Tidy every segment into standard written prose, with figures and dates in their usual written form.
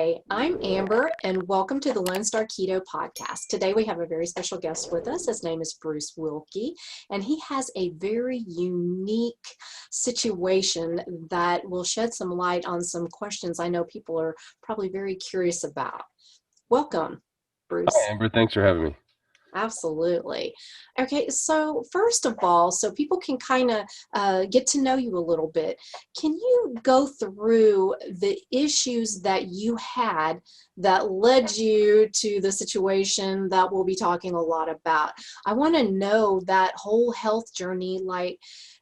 Hi, I'm Amber, and welcome to the Lone Star Keto Podcast. Today we have a very special guest with us. His name is Bruce Willke, and he has a very unique situation that will shed some light on some questions I know people are probably very curious about. Welcome, Hi, Bruce. Amber. Thanks for having me. Absolutely. Okay, so first of all, so people can kind of get to know you a little bit, can you go through the issues that you had that led you to the situation that we'll be talking a lot about? I want to know that whole health journey, like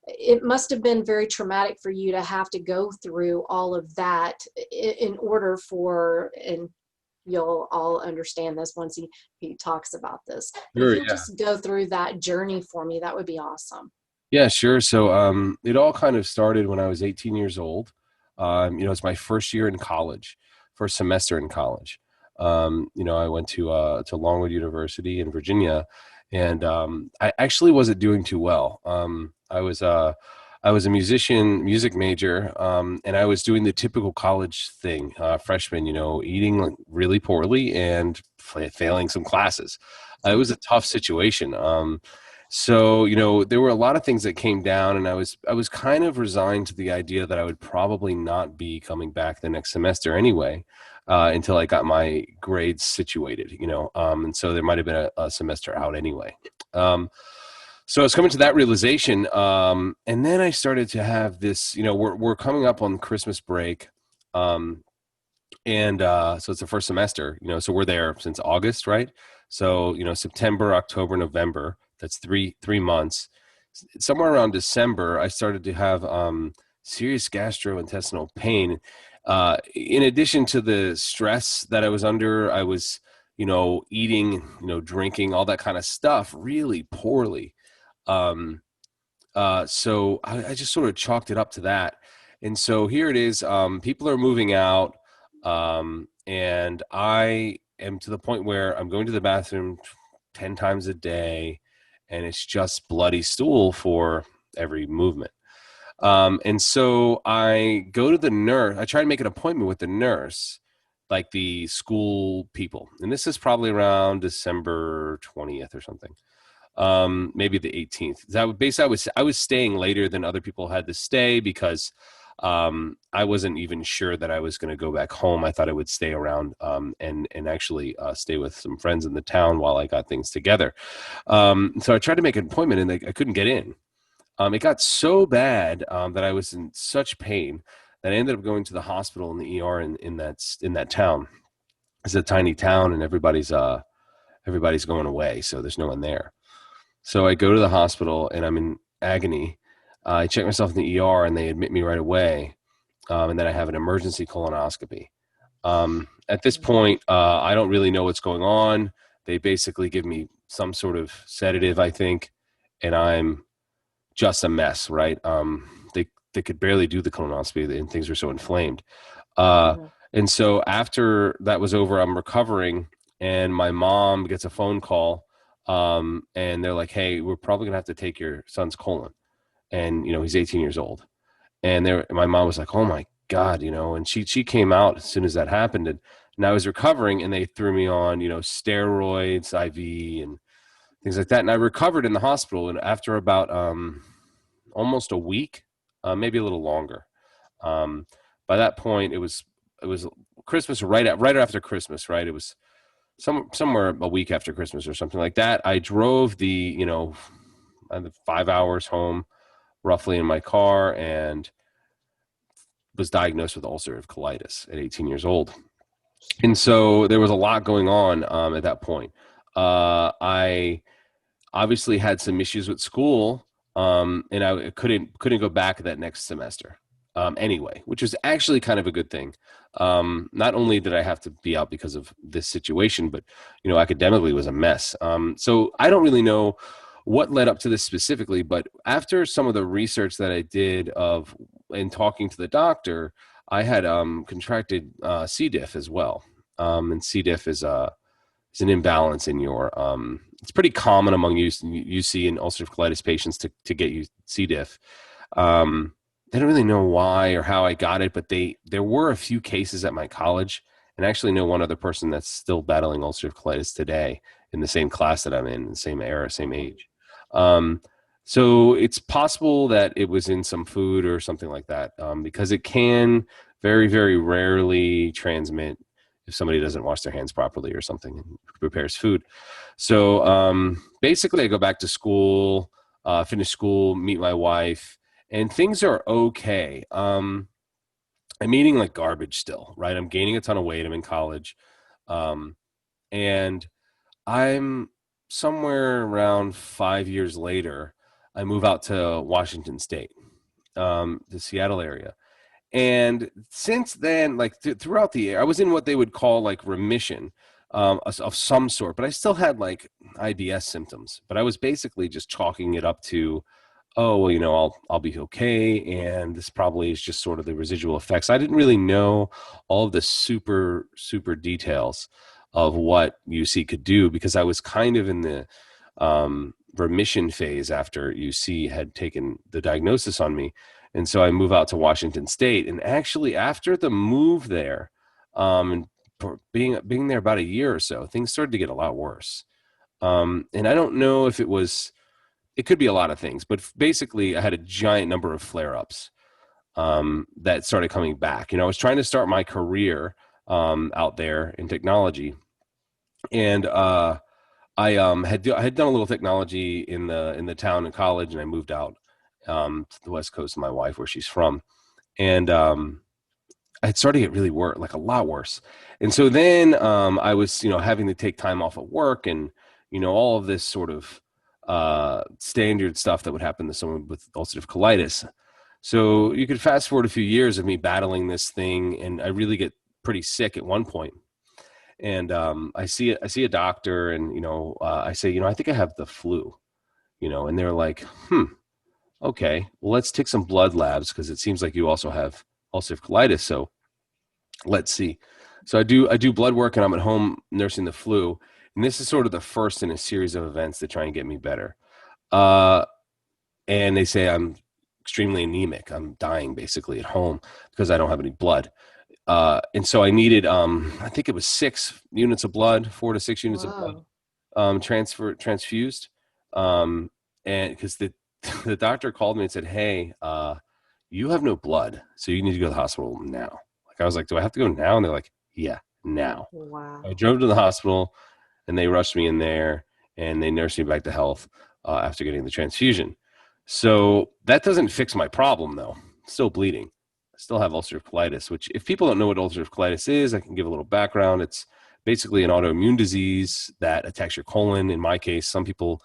it must have been very traumatic for you to have to go through all of that in order for, and you'll all understand this once he talks about this. But if Sure, you'll yeah. just go through that journey for me, that would be awesome. Yeah, sure. So, it all kind of started when I was 18 years old. It's my first year in college, first semester in college. I went to Longwood University in Virginia, and I actually wasn't doing too well. I was a music major, and I was doing the typical college thing, freshman, eating like really poorly and failing some classes. It was a tough situation. So there were a lot of things that came down, and I was kind of resigned to the idea that I would probably not be coming back the next semester anyway, until I got my grades situated. And so there might have been a semester out anyway. So I was coming to that realization, and then I started to have this. We're coming up on Christmas break, and so it's the first semester. So we're there since August, right? So September, October, November. That's three months. Somewhere around December, I started to have serious gastrointestinal pain. In addition to the stress that I was under, I was eating, drinking, all that kind of stuff really poorly. So I just sort of chalked it up to that. And so here it is. People are moving out, and I am to the point where I'm going to the bathroom 10 times a day, and it's just bloody stool for every movement. And so I go to the nurse. I try to make an appointment with the nurse, like the school people. And this is probably around December 20th or something, maybe the 18th. I was staying later than other people had to stay because I wasn't even sure that I was going to go back home. I thought I would stay around, and actually stay with some friends in the town while I got things together. So I tried to make an appointment, and I couldn't get in. It got so bad that I was in such pain that I ended up going to the hospital in the ER in that town. It's a tiny town, and everybody's going away, so there's no one there. So I go to the hospital, and I'm in agony. I check myself in the ER, and they admit me right away, and then I have an emergency colonoscopy. At this point, I don't really know what's going on. They basically give me some sort of sedative, I think, and I'm just a mess, right? They could barely do the colonoscopy, and things were so inflamed. Uh, Mhm. and so after that was over, I'm recovering, and my mom gets a phone call, and they're like, "Hey, we're probably gonna have to take your son's colon," and he's 18 years old. And my mom was like, "Oh my God," and she came out as soon as that happened, and I was recovering, and they threw me on steroids, IV, and things like that. And I recovered in the hospital, and after about almost a week, maybe a little longer. Um, by that point, it was Christmas, right after Christmas, right? It was somewhere a week after Christmas or something like that. I drove the 5 hours home roughly in my car, and was diagnosed with ulcerative colitis at 18 years old. And so there was a lot going on at that point. I obviously had some issues with school, and I couldn't go back that next semester, anyway, which was actually kind of a good thing. Not only did I have to be out because of this situation, but academically it was a mess. So I don't really know what led up to this specifically, but after some of the research that I did in talking to the doctor, I had contracted C. diff as well, and C. diff is an imbalance in your it's pretty common among UC and ulcerative colitis patients to get you C. diff. They don't really know why or how I got it, but there were a few cases at my college, and I actually know one other person that's still battling ulcerative colitis today in the same class that I'm in the same era, same age. So it's possible that it was in some food or something like that, because it can very, very rarely transmit if somebody doesn't wash their hands properly or something and prepares food. So basically I go back to school, finish school, meet my wife, and things are okay. I'm eating like garbage still, right? I'm gaining a ton of weight. I'm in college. And I'm somewhere around 5 years later, I move out to Washington State, the Seattle area. And since then, like throughout the year, I was in what they would call like remission of some sort, but I still had like IBS symptoms. But I was basically just chalking it up to, oh, well, I'll be okay, and this probably is just sort of the residual effects. I didn't really know all of the super details of what UC could do, because I was kind of in the remission phase after UC had taken the diagnosis on me. And so I move out to Washington State, and actually after the move there, and being there about a year or so, things started to get a lot worse. And I don't know if it could be a lot of things, but basically I had a giant number of flare-ups that started coming back. I was trying to start my career out there in technology, and I had done a little technology in the town in college, and I moved out to the West Coast of my wife, where she's from, and I had started to get really like a lot worse. And so then I was having to take time off of work, and all of this sort of standard stuff that would happen to someone with ulcerative colitis. So you could fast forward a few years of me battling this thing, and I really get pretty sick at one point. And I see a doctor, and I say, I think I have the flu, and they're like, okay, well, let's take some blood labs, because it seems like you also have ulcerative colitis. So let's see. So I do blood work, and I'm at home nursing the flu, and this is sort of the first in a series of events that try and get me better. And they say I'm extremely anemic. I'm dying basically at home because I don't have any blood. And so I needed, I think it was 6 units of blood, 4 to 6 units Whoa. of blood, transfused. And because the doctor called me and said, hey, you have no blood, so you need to go to the hospital now. Like, I was like, do I have to go now? And they're like, yeah, now. Wow. I drove to the hospital, and they rushed me in there, and they nursed me back to health after getting the transfusion. So that doesn't fix my problem, though. I'm still bleeding. I still have ulcerative colitis, which, if people don't know what ulcerative colitis is, I can give a little background. It's basically an autoimmune disease that attacks your colon. In my case, some people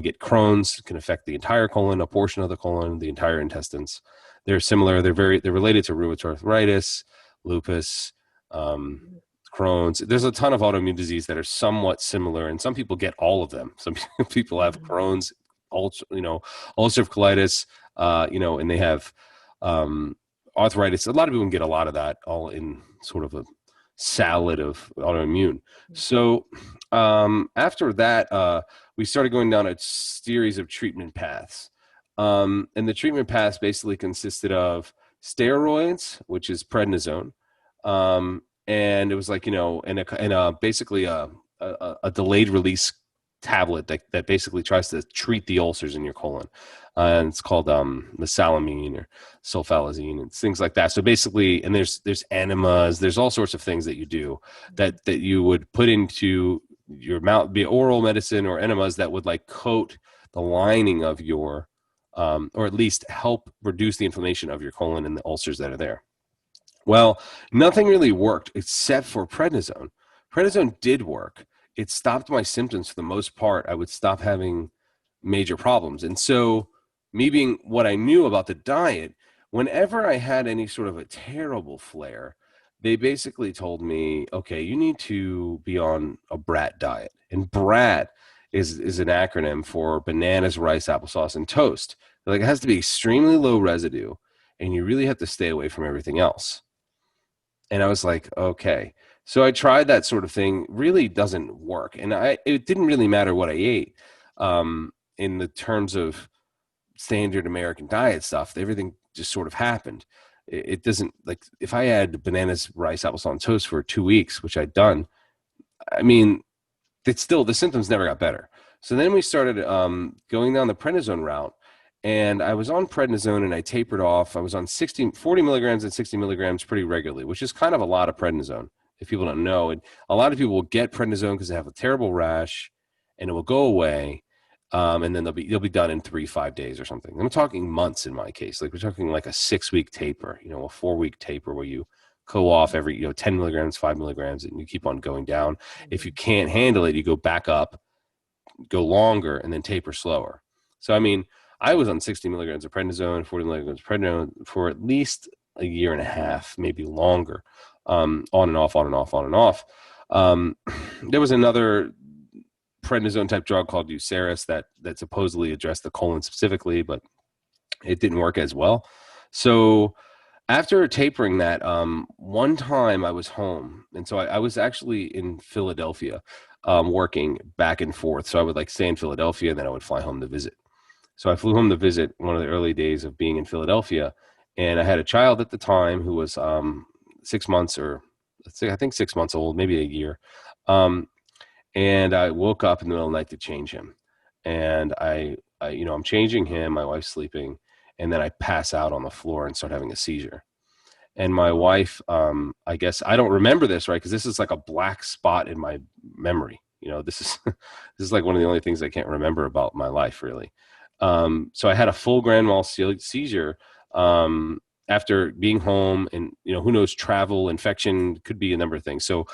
get Crohn's. It can affect the entire colon, a portion of the colon, the entire intestines. They're similar. They're related to rheumatoid arthritis, lupus, Crohn's. There's a ton of autoimmune disease that are somewhat similar, and some people get all of them. Some people have Crohn's, ulcerative colitis, and they have arthritis. A lot of people can get a lot of that, all in sort of a salad of autoimmune. So after that, we started going down a series of treatment paths. And the treatment paths basically consisted of steroids, which is prednisone. And it was like, basically a delayed release tablet that basically tries to treat the ulcers in your colon. And it's called mesalamine or sulfalazine and things like that. So basically, and there's enemas, there's all sorts of things that you do that you would put into your mouth, be oral medicine or enemas that would like coat the lining of your, or at least help reduce the inflammation of your colon and the ulcers that are there. Well, nothing really worked except for prednisone. Prednisone did work. It stopped my symptoms for the most part. I would stop having major problems. And so, me being what I knew about the diet, whenever I had any sort of a terrible flare, they basically told me, okay, you need to be on a BRAT diet. And BRAT is an acronym for bananas, rice, applesauce, and toast. Like, it has to be extremely low residue, and you really have to stay away from everything else. And I was like, okay. So I tried that sort of thing. Really doesn't work. And it didn't really matter what I ate in the terms of standard American diet stuff. Everything just sort of happened. it doesn't, like, if I had bananas, rice, applesauce, and toast for 2 weeks, which I'd done, I mean, it's still, the symptoms never got better. So then we started going down the prednisone route, and I was on prednisone and I tapered off. I was on 40 milligrams and 60 milligrams pretty regularly, which is kind of a lot of prednisone. If people don't know, and a lot of people will get prednisone because they have a terrible rash, and it will go away, and then they'll be done in 3-5 days or something. I'm talking months in my case. Like, we're talking like a 6-week taper, a 4-week taper where you go off every 10 milligrams, 5 milligrams, and you keep on going down. If you can't handle it, you go back up, go longer, and then taper slower. So I mean, I was on 60 milligrams of prednisone, 40 milligrams of prednisone for at least a year and a half, maybe longer, on and off, on and off, on and off. There was another prednisone type drug called ULCERATIVE that supposedly addressed the colon specifically, but it didn't work as well. So after tapering that, one time I was home, and so I was actually in Philadelphia, working back and forth. So I would like stay in Philadelphia, and then I would fly home to visit. So I flew home to visit one of the early days of being in Philadelphia, and I had a child at the time who was 6 months, or I think 6 months old, maybe a year. And I woke up in the middle of the night to change him, and I'm changing him. My wife's sleeping, and then I pass out on the floor and start having a seizure. And my wife, I guess I don't remember this, right? Because this is like a black spot in my memory. This is this is like one of the only things I can't remember about my life, really. So I had a full grand mal seizure after being home, and who knows, travel, infection, could be a number of things. So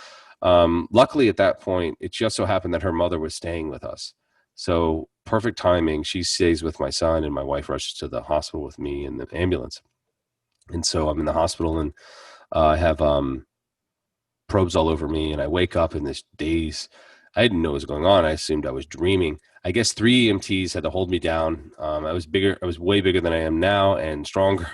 luckily at that point, it just so happened that her mother was staying with us. So perfect timing. She stays with my son, and my wife rushes to the hospital with me in the ambulance. And so I'm in the hospital, and I have probes all over me, and I wake up in this daze. I didn't know what was going on. I assumed I was dreaming. I guess 3 EMTs had to hold me down. I was bigger. I was way bigger than I am now, and strong,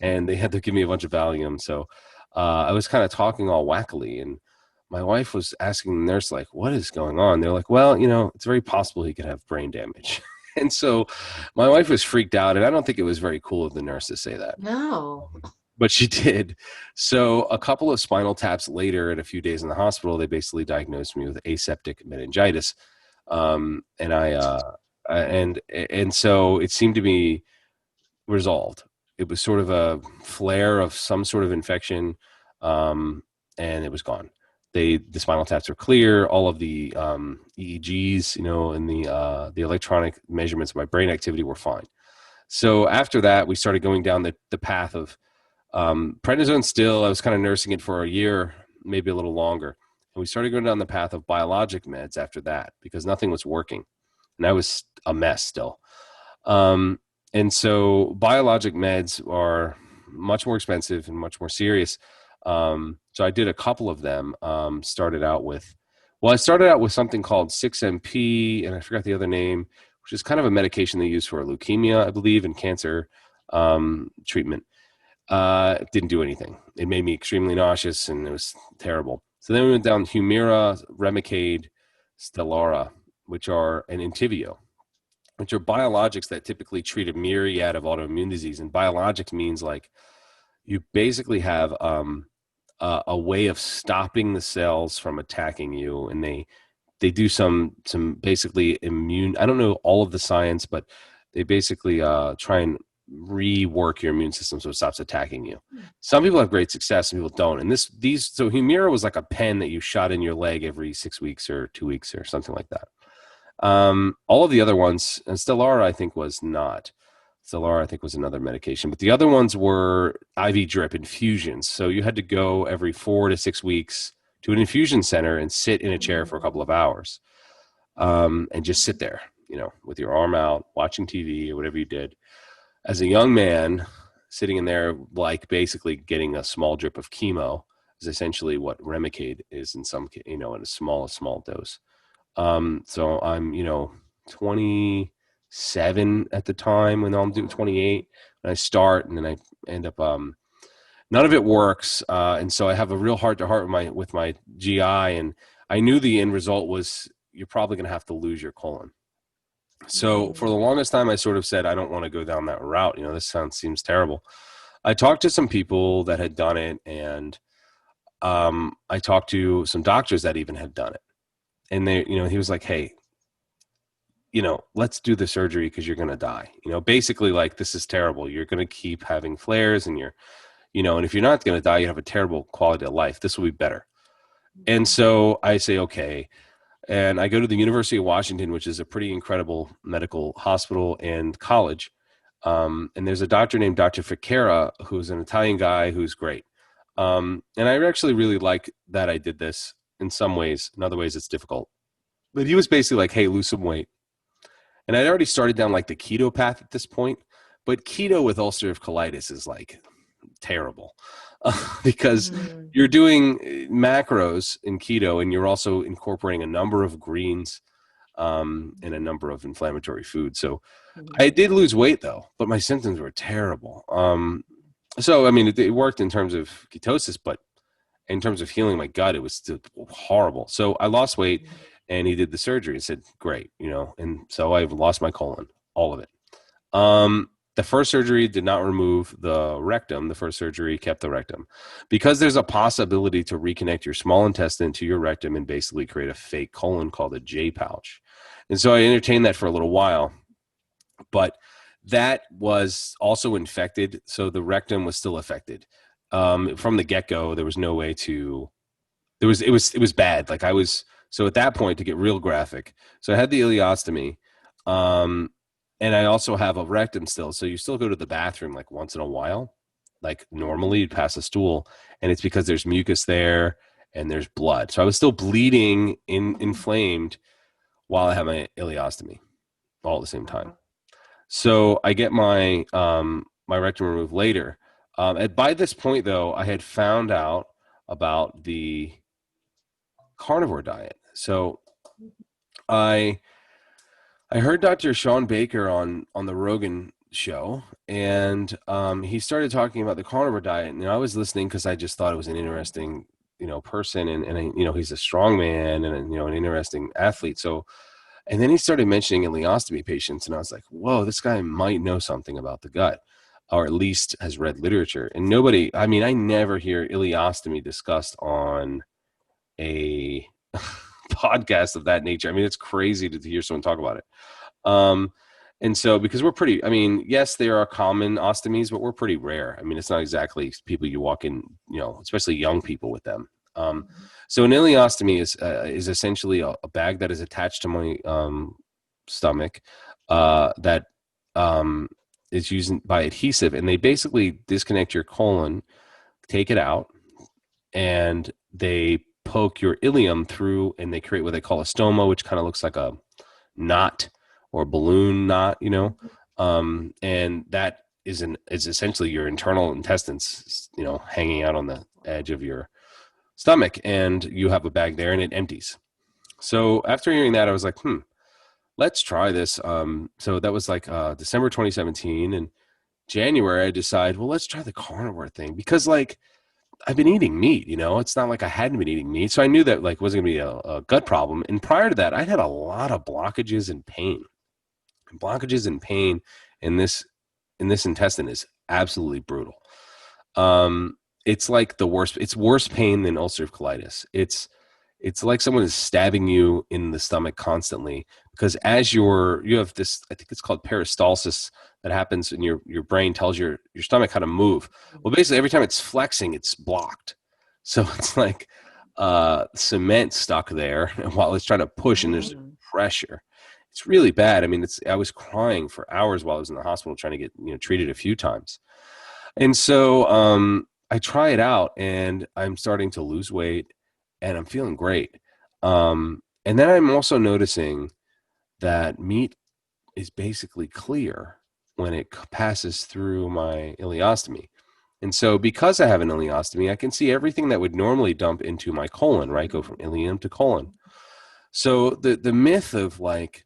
and they had to give me a bunch of Valium. So I was kind of talking all wackily, and my wife was asking the nurse, like, what is going on? They're like, well, it's very possible he could have brain damage. And so my wife was freaked out, and I don't think it was very cool of the nurse to say that. No. But she did. So a couple of spinal taps later, and a few days in the hospital, they basically diagnosed me with aseptic meningitis. And so it seemed to be resolved. It was sort of a flare of some sort of infection, and it was gone. The spinal taps are clear. All of the EEGs, and the electronic measurements of my brain activity were fine. So after that, we started going down the path of prednisone. Still, I was kind of nursing it for a year, maybe a little longer. And we started going down the path of biologic meds after that, because nothing was working. And I was a mess still. And so biologic meds are much more expensive and much more serious. So I did a couple of them. I started out with something called 6MP, and I forgot the other name, which is kind of a medication they use for leukemia, I believe, and cancer treatment. It didn't do anything. It made me extremely nauseous, and it was terrible. So then we went down Humira, Remicade, Stelara, and Entyvio, which are biologics that typically treat a myriad of autoimmune disease. And biologics means like you basically have a way of stopping the cells from attacking you, and they do some basically immune. I don't know all of the science, but they basically try and rework your immune system so it stops attacking you. Some people have great success, some people don't. And so Humira was like a pen that you shot in your leg every 6 weeks or 2 weeks or something like that. All of the other ones, and Stelara I think was not. Stelara I think was another medication, but the other ones were IV drip infusions. So you had to go every 4 to 6 weeks to an infusion center and sit in a chair for a couple of hours, and just sit there, with your arm out, watching TV or whatever you did. As a young man, sitting in there, like basically getting a small drip of chemo is essentially what Remicade is in in a small dose. So I'm, 27 at the time when I'm doing 28, and I start, and then I end up, none of it works. And so I have a real heart to heart with my GI, and I knew the end result was you're probably going to have to lose your colon. So for the longest time, I sort of said, I don't want to go down that route. This seems terrible. I talked to some people that had done it, and I talked to some doctors that even had done it. And they, he was like, hey, let's do the surgery because you're going to die. Basically, like, this is terrible. You're going to keep having flares, and and if you're not going to die, you have a terrible quality of life. This will be better. And so I say, okay. And I go to the University of Washington, which is a pretty incredible medical hospital and college. And there's a doctor named Dr. Ficara, who's an Italian guy who's great. And I actually really like that I did this in some ways. In other ways, it's difficult. But he was basically like, hey, lose some weight. And I'd already started down like the keto path at this point. But keto with ulcerative colitis is like terrible because you're doing macros in keto, and you're also incorporating a number of greens and a number of inflammatory foods. So I did lose weight though, but my symptoms were terrible. So, I mean, it worked in terms of ketosis, but in terms of healing my gut, it was still horrible. So I lost weight, and he did the surgery and said, great, and so I've lost my colon, all of it. The first surgery did not remove the rectum. The first surgery kept the rectum because there's a possibility to reconnect your small intestine to your rectum and basically create a fake colon called a J pouch. And so I entertained that for a little while, but that was also infected. So the rectum was still affected. From the get-go, there was no way to, it was bad. Like so at that point, to get real graphic, so I had the ileostomy, and I also have a rectum still. So you still go to the bathroom like once in a while, like normally you'd pass a stool, and it's because there's mucus there and there's blood. So I was still bleeding, inflamed, while I have my ileostomy all at the same time. So I get my my rectum removed later. By this point, though, I had found out about the carnivore diet. So I heard Dr. Sean Baker on the Rogan show, and he started talking about the carnivore diet, and I was listening because I just thought it was an interesting, person, and he's a strong man and an interesting athlete. So, and then he started mentioning ileostomy patients, and I was like, whoa, this guy might know something about the gut, or at least has read literature. And I never hear ileostomy discussed on a podcast of that nature. I mean, it's crazy to hear someone talk about it. And so, because we're pretty, yes, there are common ostomies, but we're pretty rare. I mean, it's not exactly people you walk in, especially young people with them. So an ileostomy is essentially a bag that is attached to my stomach that is used by adhesive, and they basically disconnect your colon, take it out, and they poke your ileum through, and they create what they call a stoma, which kind of looks like a knot or balloon knot, and that is essentially your internal intestines, hanging out on the edge of your stomach, and you have a bag there, and it empties. So after hearing that, I was like, let's try this. So that was like December 2017, and January I decided, well, let's try the carnivore thing, because like I've been eating meat, it's not like I hadn't been eating meat. So I knew that like wasn't gonna be a gut problem. And prior to that, I'd had a lot of blockages and pain. Blockages and pain in this intestine is absolutely brutal. It's like the worst. It's worse pain than ulcerative colitis. It's like someone is stabbing you in the stomach constantly, because as you have this, I think it's called peristalsis, that happens, and your brain tells your stomach how to move. Well, basically every time it's flexing, it's blocked. So it's like cement stuck there, and while it's trying to push, and there's pressure. It's really bad. I mean, I was crying for hours while I was in the hospital trying to get treated a few times. And so I try it out, and I'm starting to lose weight, and I'm feeling great. And then I'm also noticing that meat is basically clear when it passes through my ileostomy. And so because I have an ileostomy, I can see everything that would normally dump into my colon, right? Go from ileum to colon. So the myth of like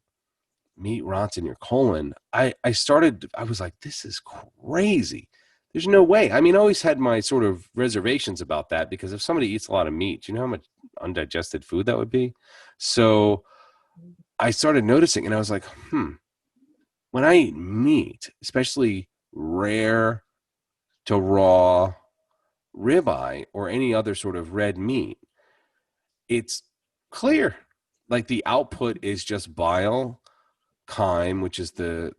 meat rots in your colon, I was like, this is crazy. There's no way. I mean, I always had my sort of reservations about that, because if somebody eats a lot of meat, do you know how much undigested food that would be? So I started noticing, and I was like, when I eat meat, especially rare to raw ribeye or any other sort of red meat, it's clear. Like the output is just bile, chyme, which is the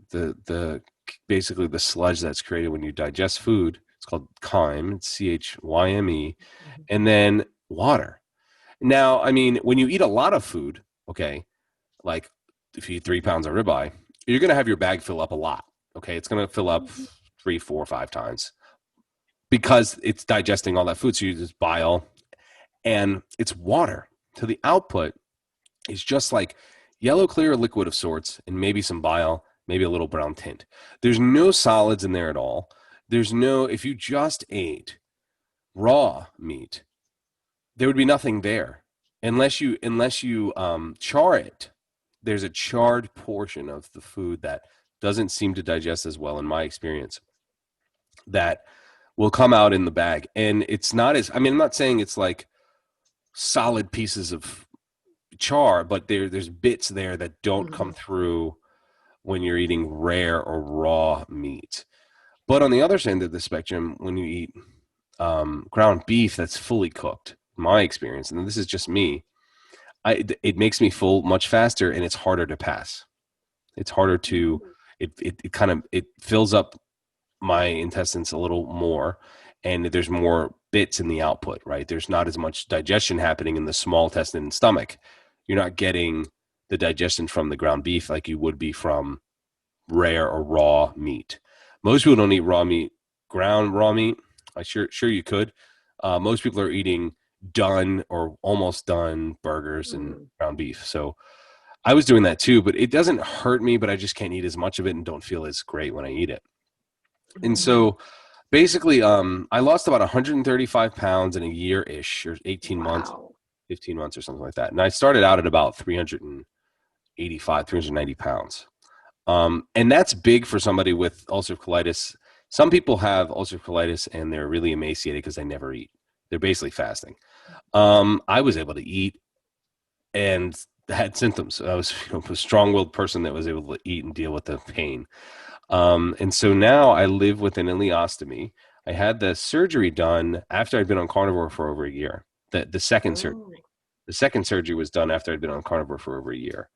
basically the sludge that's created when you digest food. It's called chyme. It's CHYME, and then water. Now, I mean, when you eat a lot of food, okay, like if you eat 3 pounds of ribeye, you're going to have your bag fill up a lot. Okay, it's going to fill up 3, 4, 5 times because it's digesting all that food. So you just bile, and it's water. So the output is just like yellow, clear liquid of sorts, and maybe some bile, maybe a little brown tint. There's no solids in there at all. There's no, if you just ate raw meat, there would be nothing there unless you char it. There's a charred portion of the food that doesn't seem to digest as well, in my experience, that will come out in the bag. And it's not as, I mean, I'm not saying it's like solid pieces of char, but there's bits there that don't come through when you're eating rare or raw meat. But on the other end of the spectrum, when you eat ground beef that's fully cooked, my experience, and this is just me, it makes me full much faster, and it's harder to pass. It's harder to, it fills up my intestines a little more, and there's more bits in the output, right? There's not as much digestion happening in the small intestine and stomach. You're not getting the digestion from the ground beef like you would be from rare or raw meat. Most people don't eat raw meat, ground raw meat. Sure you could. Most people are eating done or almost done burgers and ground beef. So I was doing that too, but it doesn't hurt me, but I just can't eat as much of it and don't feel as great when I eat it. And so basically, I lost about 135 pounds in a year-ish, or 18 months, 15 months or something like that. And I started out at about 385, 390 pounds. And that's big for somebody with ulcerative colitis. Some people have ulcerative colitis and they're really emaciated because they never eat. They're basically fasting. I was able to eat and had symptoms. I was a strong-willed person that was able to eat and deal with the pain. And so now I live with an ileostomy. I had the surgery done after I'd been on carnivore for over a year. The second surgery. The second surgery was done after I'd been on carnivore for over a year.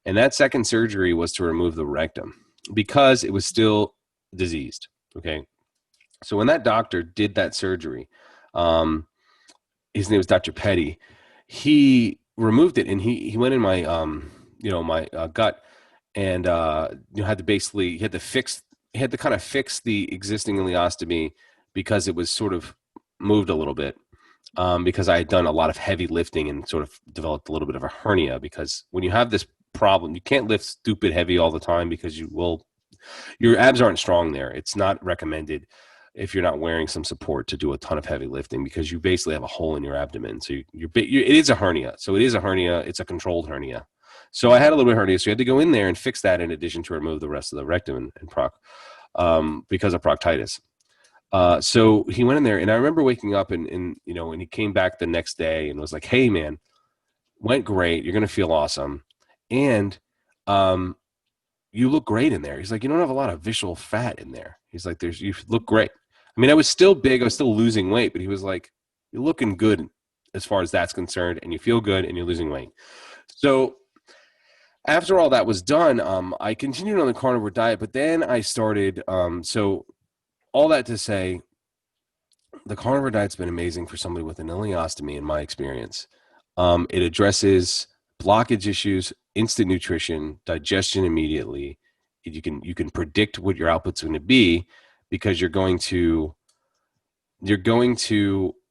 And that second surgery was to remove the rectum because it was still diseased. Okay. So when that doctor did that surgery, his name was Dr. Petty, he removed it, and he went in my, my gut, and had to basically, he had to kind of fix the existing ileostomy because it was sort of moved a little bit. Because I had done a lot of heavy lifting and sort of developed a little bit of a hernia, because when you have this problem, you can't lift stupid heavy all the time because your abs aren't strong there. It's not recommended if you're not wearing some support to do a ton of heavy lifting, because you basically have a hole in your abdomen. So it is a hernia. So it is a hernia. It's a controlled hernia. So I had a little bit of hernia. So you had to go in there and fix that in addition to remove the rest of the rectum and because of proctitis. So he went in there, and I remember waking up and he came back the next day and was like, "Hey man, went great. You're going to feel awesome. And, you look great in there." He's like, "You don't have a lot of visceral fat in there." He's like, you look great. I mean, I was still big. I was still losing weight, but he was like, "You're looking good as far as that's concerned, and you feel good and you're losing weight." So after all that was done, I continued on the carnivore diet, but then I started, so all that to say, the carnivore diet's been amazing for somebody with an ileostomy in my experience. It addresses blockage issues, instant nutrition, digestion immediately. You can predict what your output's going to be, because you're going to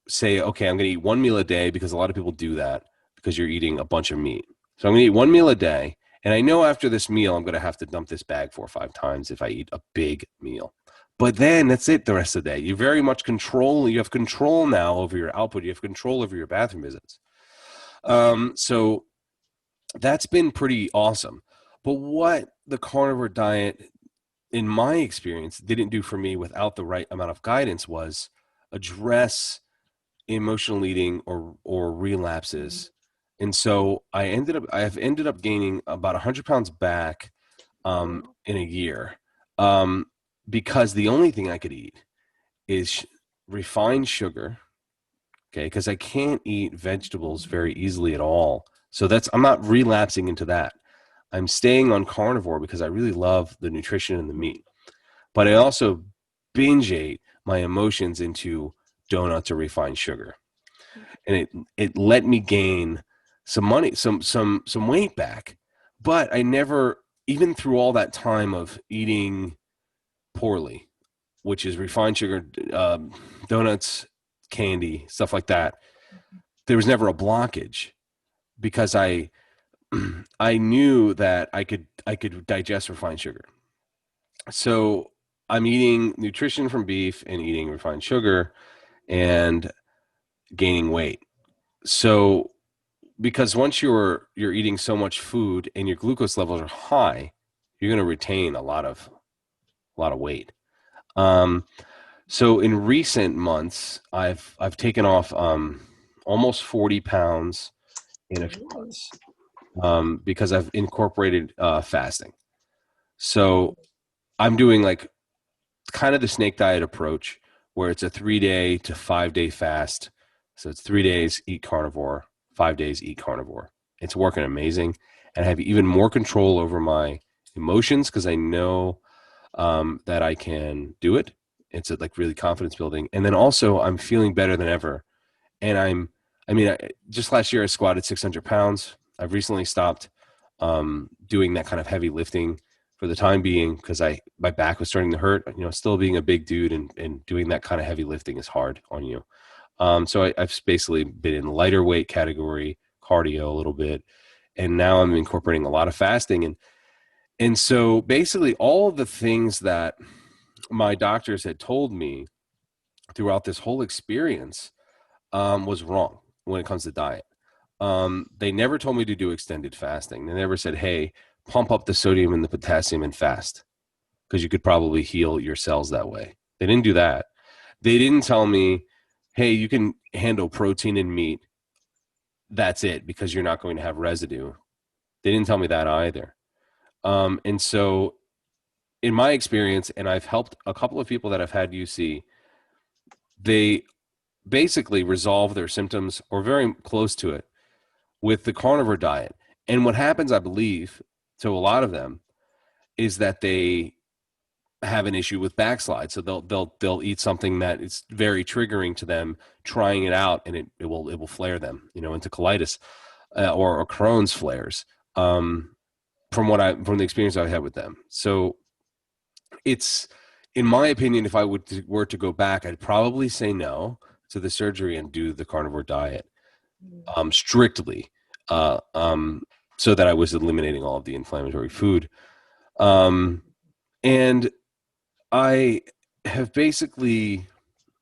say, okay, I'm going to eat one meal a day, because a lot of people do that because you're eating a bunch of meat. So I'm going to eat one meal a day, and I know after this meal I'm going to have to dump this bag 4 or 5 times if I eat a big meal. But then that's it the rest of the day. You very much you have control now over your output. You have control over your bathroom visits. So that's been pretty awesome. But what the carnivore diet, in my experience, didn't do for me without the right amount of guidance was address emotional eating or relapses. And so I have ended up gaining about 100 pounds back in a year, because the only thing I could eat is refined sugar. Okay, because I can't eat vegetables very easily at all. So I'm not relapsing into that. I'm staying on carnivore because I really love the nutrition and the meat. But I also binge ate my emotions into donuts or refined sugar. And it let me gain some money, some weight back. But I never, even through all that time of eating poorly, which is refined sugar, donuts, candy, stuff like that, there was never a blockage because I knew that I could digest refined sugar. So I'm eating nutrition from beef and eating refined sugar and gaining weight. So because once you're eating so much food and your glucose levels are high, you're going to retain a lot of weight. So in recent months, I've taken off almost 40 pounds in a few months because I've incorporated fasting. So I'm doing like kind of the snake diet approach where it's a 3-day to 5-day fast. So it's 3 days, eat carnivore, 5 days, eat carnivore. It's working amazing. And I have even more control over my emotions because I know that I can do it. It's like really confidence building. And then also I'm feeling better than ever. And just last year I squatted 600 pounds. I've recently stopped doing that kind of heavy lifting for the time being because my back was starting to hurt. Still being a big dude and doing that kind of heavy lifting is hard on you. So I've basically been in lighter weight category, cardio a little bit, and now I'm incorporating a lot of fasting. And so basically all of the things that my doctors had told me throughout this whole experience was wrong when it comes to diet. They never told me to do extended fasting. They never said, hey, pump up the sodium and the potassium and fast because you could probably heal your cells that way. They didn't do that. They didn't tell me, hey, you can handle protein and meat. That's it because you're not going to have residue. They didn't tell me that either. And so in my experience, and I've helped a couple of people that have had UC, they basically resolve their symptoms or very close to it with the carnivore diet. And what happens, I believe, to a lot of them is that they have an issue with backslide. So they'll eat something that is very triggering to them, trying it out, and it will flare them, into colitis or Crohn's flares. From the experience I've had with them. So it's, in my opinion, if I were to go back, I'd probably say no to the surgery and do the carnivore diet strictly, so that I was eliminating all of the inflammatory food. And I have basically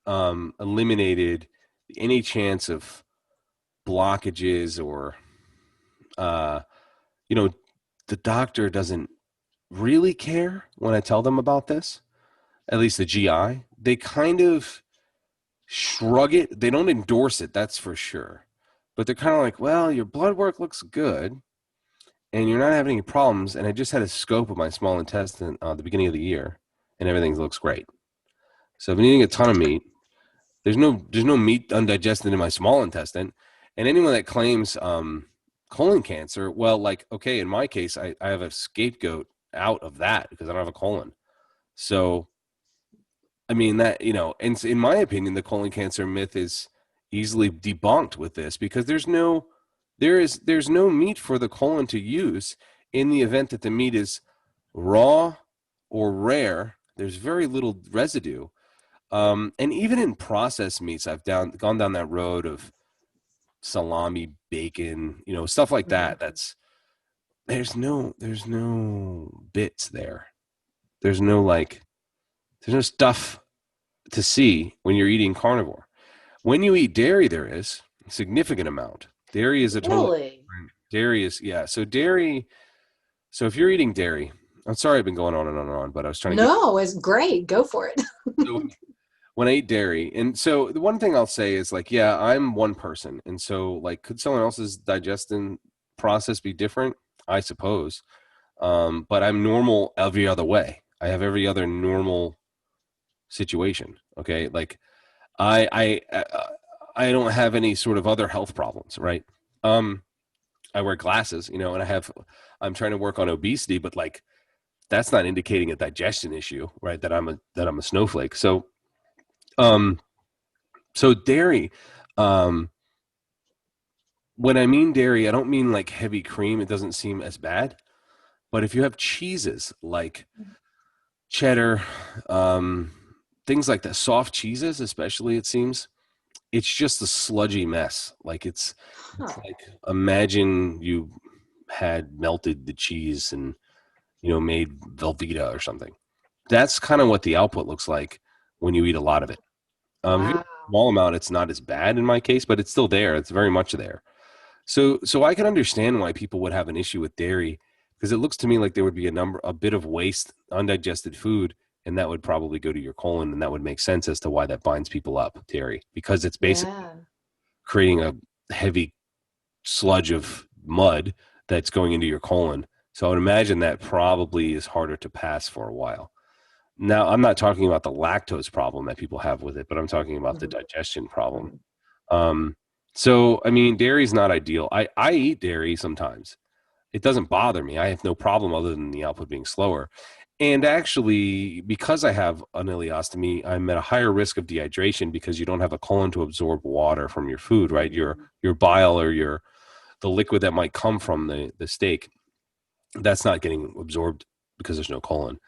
eliminated any chance of blockages or, the doctor doesn't really care when I tell them about this, at least the GI. They kind of shrug it. They don't endorse it, that's for sure. But they're kind of like, well, your blood work looks good and you're not having any problems. And I just had a scope of my small intestine at the beginning of the year and everything looks great. So I've been eating a ton of meat. There's no meat undigested in my small intestine. And anyone that claims colon cancer, well, like, okay, in my case, I have a scapegoat out of that because I don't have a colon. So, I mean, that, and in my opinion, the colon cancer myth is easily debunked with this because there's no meat for the colon to use in the event that the meat is raw or rare. There's very little residue. And even in processed meats, I've gone down that road of salami, bacon, stuff like that. There's no bits there. There's no stuff to see when you're eating carnivore. When you eat dairy, there is a significant amount. Dairy is a totally different. Dairy is, yeah. So if you're eating dairy, I'm sorry I've been going on and on and on, but I was trying to No, it's great. Go for it. So when I eat dairy, and so the one thing I'll say is yeah, I'm one person. And so could someone else's digestion process be different? I suppose. But I'm normal every other way. I have every other normal situation. Okay. Like I don't have any sort of other health problems. Right. I wear glasses, you know, and I'm trying to work on obesity, but like, that's not indicating a digestion issue, right? That I'm a snowflake. So, so dairy, when I mean dairy, I don't mean like heavy cream. It doesn't seem as bad, but if you have cheeses like cheddar, things like that, soft cheeses, especially, it seems it's just a sludgy mess. Like it's like, imagine you had melted the cheese and, you know, made Velveeta or something. That's kind of what the output looks like when you eat a lot of it. If you eat Wow. a small amount, it's not as bad in my case, but it's still there. It's very much there. So I can understand why people would have an issue with dairy, because it looks to me like there would be a bit of waste, undigested food, and that would probably go to your colon, and that would make sense as to why that binds people up, dairy, because it's basically Yeah. creating a heavy sludge of mud that's going into your colon. So I would imagine that probably is harder to pass for a while. Now, I'm not talking about the lactose problem that people have with it, but I'm talking about the Mhm. digestion problem. Mhm. So, I mean, dairy is not ideal. I eat dairy sometimes. It doesn't bother me. I have no problem other than the output being slower. And actually, because I have an ileostomy, I'm at a higher risk of dehydration because you don't have a colon to absorb water from your food, right? Your bile or the liquid that might come from the steak, that's not getting absorbed because there's no colon.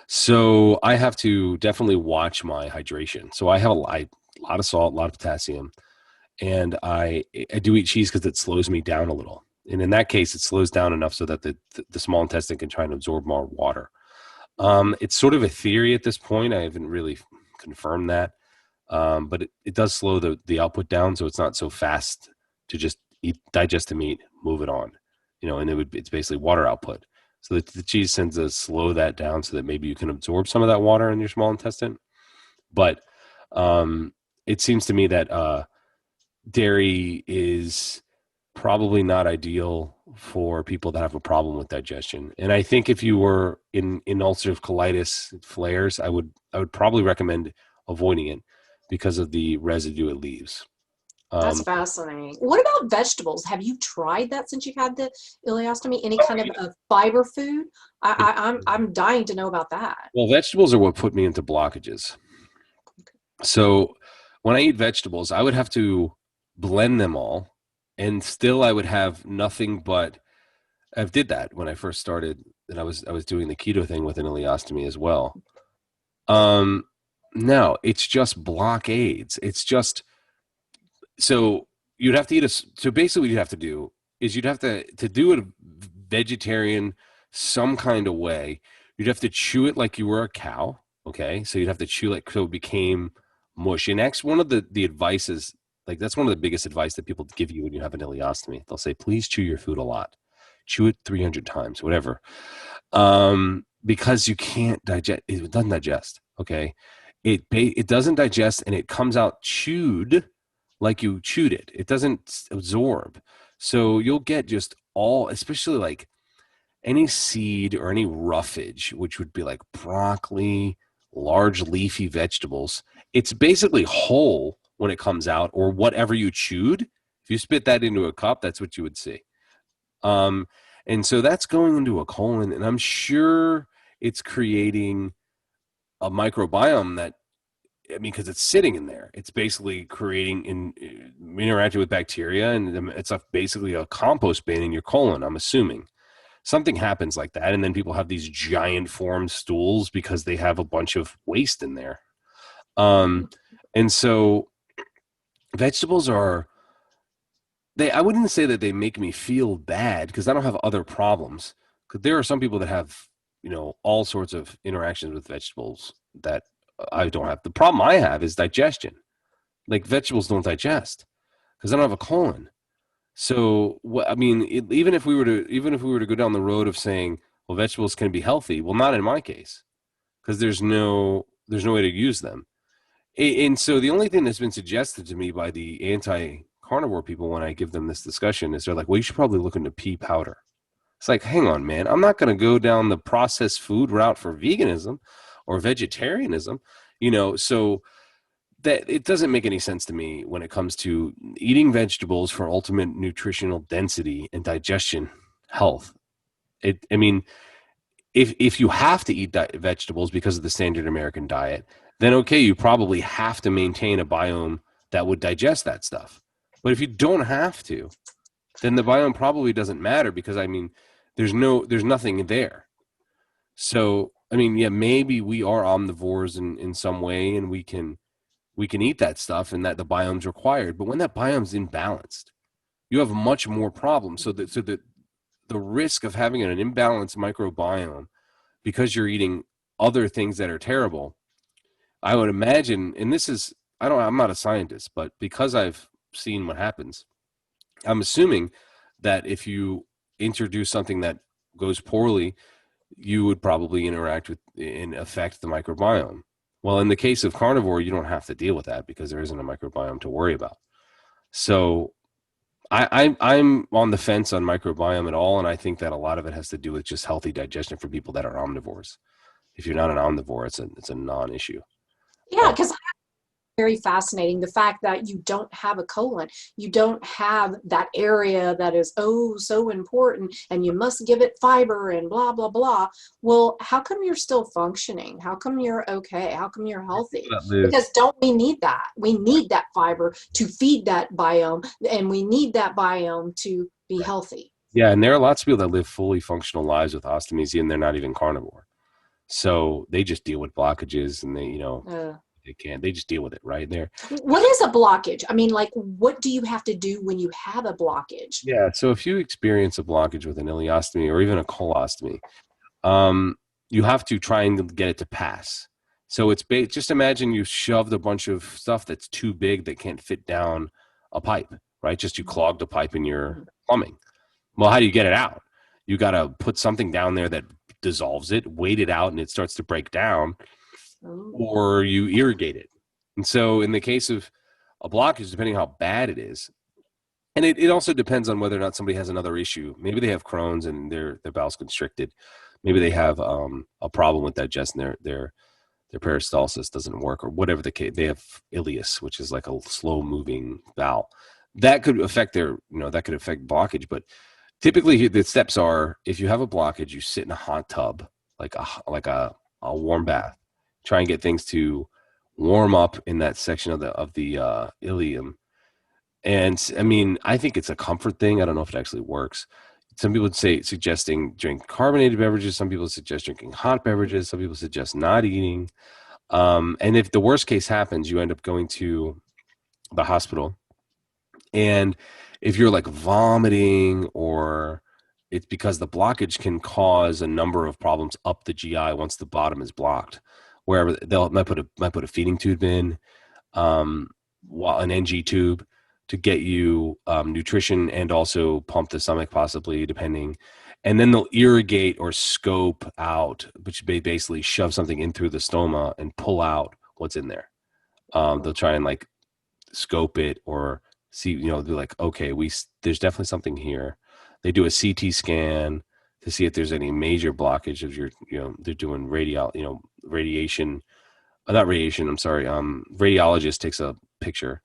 So I have to definitely watch my hydration. So I have a lot of salt, a lot of potassium, and I do eat cheese because it slows me down a little. And in that case, it slows down enough so that the small intestine can try and absorb more water. It's sort of a theory at this point. I haven't really confirmed that, but it does slow the output down, so it's not so fast to just digest the meat, move it on, you know. And it's basically water output. So the cheese tends to slow that down so that maybe you can absorb some of that water in your small intestine. But it seems to me that dairy is probably not ideal for people that have a problem with digestion. And I think if you were in ulcerative colitis flares, I would probably recommend avoiding it because of the residue it leaves. That's Um, fascinating. What about vegetables? Have you tried that since you had the ileostomy? Any oh, kind of fiber food? yeah. I'm dying to know about that. Well, vegetables are what put me into blockages. So when I eat vegetables, I would have to blend them all, and still I would have nothing but. I did that when I first started, and I was doing the keto thing with an ileostomy as well. Um, no, it's just blockades. It's just, so you'd have to eat so basically what you'd have to do is you'd have to do it vegetarian some kind of way. You'd have to chew it like you were a cow. Okay. So you'd have to chew it so it became mush. And that's one of the advices, like that's one of the biggest advice that people give you when you have an ileostomy. They'll say, please chew your food a lot. Chew it 300 times, whatever. Because you can't digest, it doesn't digest. Okay. It doesn't digest, and it comes out chewed like you chewed it. It doesn't absorb. So you'll get just all, especially like any seed or any roughage, which would be like broccoli, large leafy vegetables. It's basically whole when it comes out, or whatever you chewed. If you spit that into a cup, that's what you would see. Um, and so that's going into a colon, and I'm sure it's creating a microbiome that, I mean, because it's sitting in there, it's basically creating interacting with bacteria, and it's basically a compost bin in your colon. I'm assuming something happens like that, and then people have these giant formed stools because they have a bunch of waste in there. And so vegetables are, I wouldn't say that they make me feel bad because I don't have other problems. Because there are some people that have, you know, all sorts of interactions with vegetables that I don't have. The problem I have is digestion. Like vegetables don't digest because I don't have a colon. So I mean, even if we were to go down the road of saying, well, vegetables can be healthy, well, not in my case because there's no way to use them. And so the only thing that's been suggested to me by the anti-carnivore people when I give them this discussion is they're like, well, you should probably look into pea powder. It's like, hang on, man. I'm not going to go down the processed food route for veganism or vegetarianism. So that it doesn't make any sense to me when it comes to eating vegetables for ultimate nutritional density and digestion health. I mean, if you have to eat vegetables because of the standard American diet, then okay, you probably have to maintain a biome that would digest that stuff. But if you don't have to, then the biome probably doesn't matter, because I mean, there's nothing there. So I mean, yeah, maybe we are omnivores in some way, and we can eat that stuff, and that the biome's required. But when that biome's imbalanced, you have much more problems. So the risk of having an imbalanced microbiome because you're eating other things that are terrible, I would imagine, and this is, I'm not a scientist, but because I've seen what happens, I'm assuming that if you introduce something that goes poorly, you would probably interact with and affect the microbiome. Well, in the case of carnivore, you don't have to deal with that because there isn't a microbiome to worry about. So I'm on the fence on microbiome at all, and I think that a lot of it has to do with just healthy digestion for people that are omnivores. If you're not an omnivore, it's a non-issue. Yeah, because very fascinating, the fact that you don't have a colon, you don't have that area that is so important, and you must give it fiber and blah blah blah. Well, how come you're still functioning? How come you're okay? How come you're healthy? Because don't we need that? We need that fiber to feed that biome, and we need that biome to be healthy. Yeah, and there are lots of people that live fully functional lives with ostomies, and they're not even carnivore. So they just deal with blockages, and they just deal with it right there. What is a blockage? I mean, like, what do you have to do when you have a blockage? Yeah, so if you experience a blockage with an ileostomy or even a colostomy, you have to try and get it to pass. So it's just imagine you shoved a bunch of stuff that's too big that can't fit down a pipe, right? Just you clogged a pipe in your plumbing. Well, how do you get it out? You got to put something down there that dissolves it, wait it out, and it starts to break down, or you irrigate it. And so in the case of a blockage, depending how bad it is, and it also depends on whether or not somebody has another issue. Maybe they have Crohn's and their bowel's constricted. Maybe they have a problem with digestion. Their peristalsis doesn't work, or whatever the case. They have ileus, which is like a slow moving bowel. That could affect blockage. But typically the steps are, if you have a blockage, you sit in a hot tub, like a warm bath. Try and get things to warm up in that section of the ileum. And I mean, I think it's a comfort thing. I don't know if it actually works. Some people would suggesting drink carbonated beverages. Some people suggest drinking hot beverages. Some people suggest not eating. And if the worst case happens, you end up going to the hospital. And if you're like vomiting, or it's because the blockage can cause a number of problems up the GI once the bottom is blocked. Wherever might put a feeding tube in, an NG tube to get you nutrition, and also pump the stomach possibly, depending. And then they'll irrigate or scope out, which basically shove something in through the stoma and pull out what's in there. They'll try and like scope it or see, they're like, okay, there's definitely something here. They do a CT scan to see if there's any major blockage of your, they're doing radiation, not radiation, I'm sorry. Radiologist takes a picture.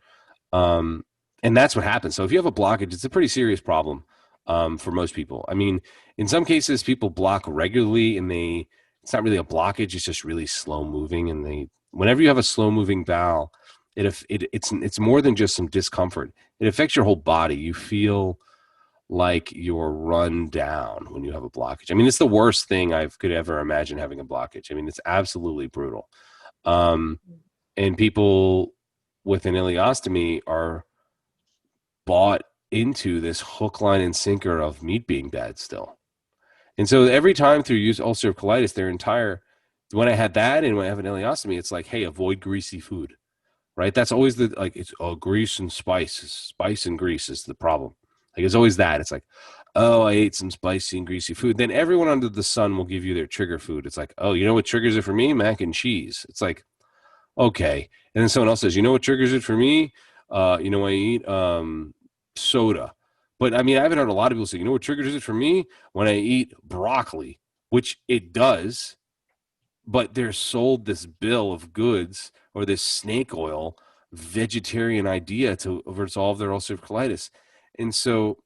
And that's what happens. So if you have a blockage, it's a pretty serious problem for most people. I mean, in some cases, people block regularly, and it's not really a blockage. It's just really slow moving. And whenever you have a slow moving bowel, it's more than just some discomfort. It affects your whole body. You feel like you're run down when you have a blockage. I mean, it's the worst thing I could ever imagine, having a blockage. I mean, it's absolutely brutal. And people with an ileostomy are bought into this hook, line, and sinker of meat being bad still. And so every time through ulcerative colitis, when I had that and when I have an ileostomy, it's like, hey, avoid greasy food, right? That's always it's grease and spice and grease is the problem. Like, it's always that. It's like, oh, I ate some spicy and greasy food. Then everyone under the sun will give you their trigger food. It's like, oh, you know what triggers it for me? Mac and cheese. It's like, okay. And then someone else says, you know what triggers it for me? I eat soda. But I mean, I haven't heard a lot of people say, you know what triggers it for me? When I eat broccoli, which it does. but they're sold this bill of goods or this snake oil vegetarian idea to resolve their ulcerative colitis. And so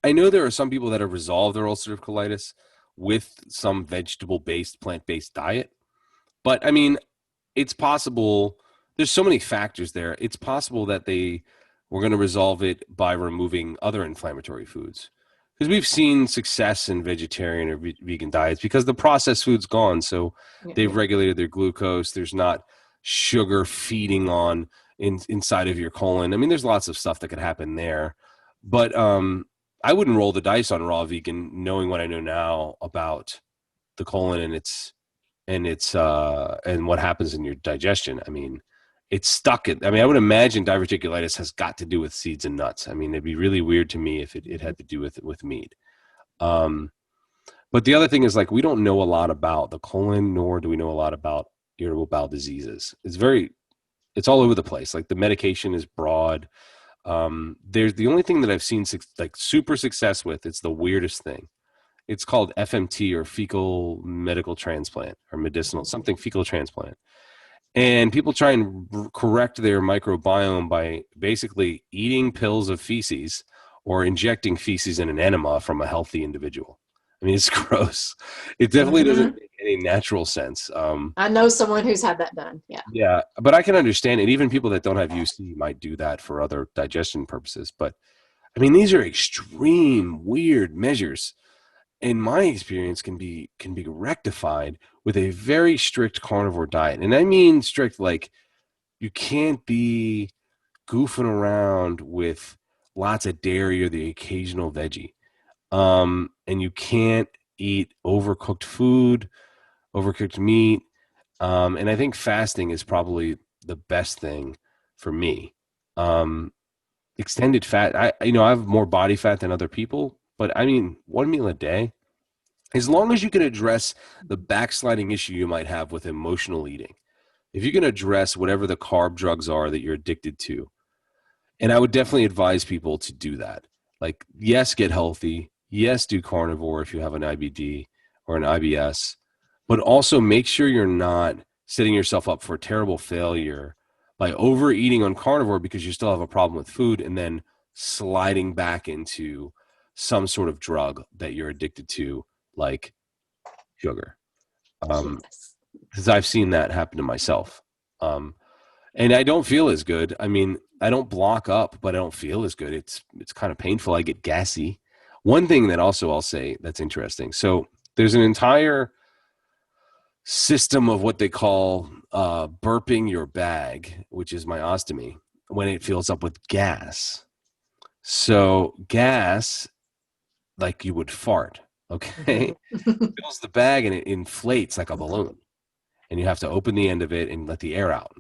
I know there are some people that have resolved their ulcerative colitis with some vegetable-based, plant-based diet. But I mean, it's possible. There's so many factors there. It's possible that they were going to resolve it by removing other inflammatory foods. Because we've seen success in vegetarian or vegan diets because the processed food's gone. So they've regulated their glucose. There's not sugar feeding on inside of your colon. I mean, there's lots of stuff that could happen there. But I wouldn't roll the dice on raw vegan, knowing what I know now about the colon and what happens in your digestion. I mean, it's stuck. I mean, I would imagine diverticulitis has got to do with seeds and nuts. I mean, it'd be really weird to me if it had to do with meat. But the other thing is, like, we don't know a lot about the colon, nor do we know a lot about irritable bowel diseases. It's all over the place. Like, the medication is broad. There's the only thing that I've seen like super success with. It's the weirdest thing. It's called FMT, or fecal medical transplant, or medicinal something fecal transplant. And people try and correct their microbiome by basically eating pills of feces or injecting feces in an enema from a healthy individual. I mean, it's gross. It definitely doesn't make any natural sense. I know someone who's had that done. Yeah. Yeah, but I can understand it. Even people that don't have UC might do that for other digestion purposes. But I mean, these are extreme, weird measures. In my experience, can be rectified with a very strict carnivore diet. And I mean strict, like, you can't be goofing around with lots of dairy or the occasional veggie. And you can't eat overcooked food, overcooked meat. And I think fasting is probably the best thing for me. Extended fat, I have more body fat than other people, but I mean, one meal a day, as long as you can address the backsliding issue you might have with emotional eating. If you can address whatever the carb drugs are that you're addicted to, and I would definitely advise people to do that. Like, yes, get healthy. Yes, do carnivore if you have an IBD or an IBS, but also make sure you're not setting yourself up for terrible failure by overeating on carnivore because you still have a problem with food, and then sliding back into some sort of drug that you're addicted to, like sugar. Because I've seen that happen to myself. And I don't feel as good. I mean, I don't block up, but I don't feel as good. It's kind of painful. I get gassy. One thing that also I'll say that's interesting. So there's an entire system of what they call burping your bag, which is my ostomy, when it fills up with gas. So gas, like you would fart, okay, fills the bag and it inflates like a balloon. And you have to open the end of it and let the air out.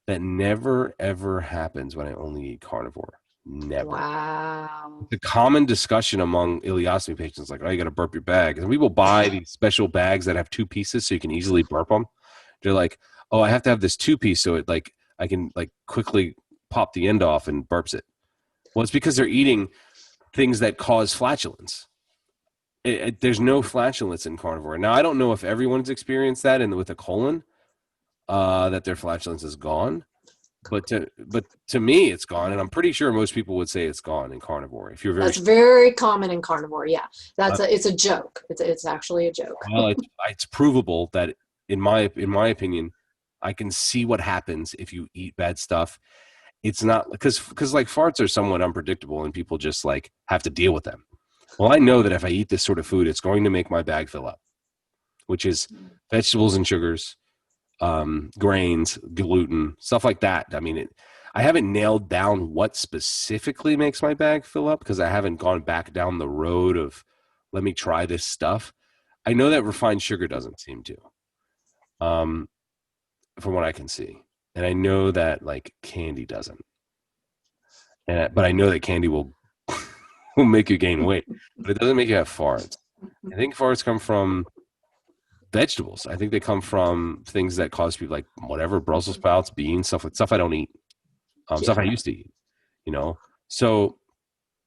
That never, ever happens when I only eat carnivore. Never. Wow. The common discussion among ileostomy patients, like, oh, you got to burp your bag. And we will buy these special bags that have 2 pieces so you can easily burp them. They're like, oh, I have to have this 2-piece so it, like, I can, like, quickly pop the end off and burps it. Well, it's because they're eating things that cause flatulence. There's no flatulence in carnivore. Now, I don't know if everyone's experienced that with a colon, that their flatulence is gone. But to me, it's gone, and I'm pretty sure most people would say it's gone in carnivore. If you're That's very common in carnivore. Yeah, it's a joke. It's actually a joke. Well, it's provable that in my opinion, I can see what happens if you eat bad stuff. It's not because like farts are somewhat unpredictable, and people just like have to deal with them. Well, I know that if I eat this sort of food, it's going to make my bag fill up, which is vegetables and sugars, grains, gluten, stuff like that. I mean, I haven't nailed down what specifically makes my bag fill up because I haven't gone back down the road of let me try this stuff. I know that refined sugar doesn't seem to, from what I can see. And I know that like candy doesn't. But I know that candy will make you gain weight, but it doesn't make you have farts. I think farts come from vegetables. I think they come from things that cause people like whatever, Brussels sprouts, beans, stuff I don't eat, stuff I used to eat, So,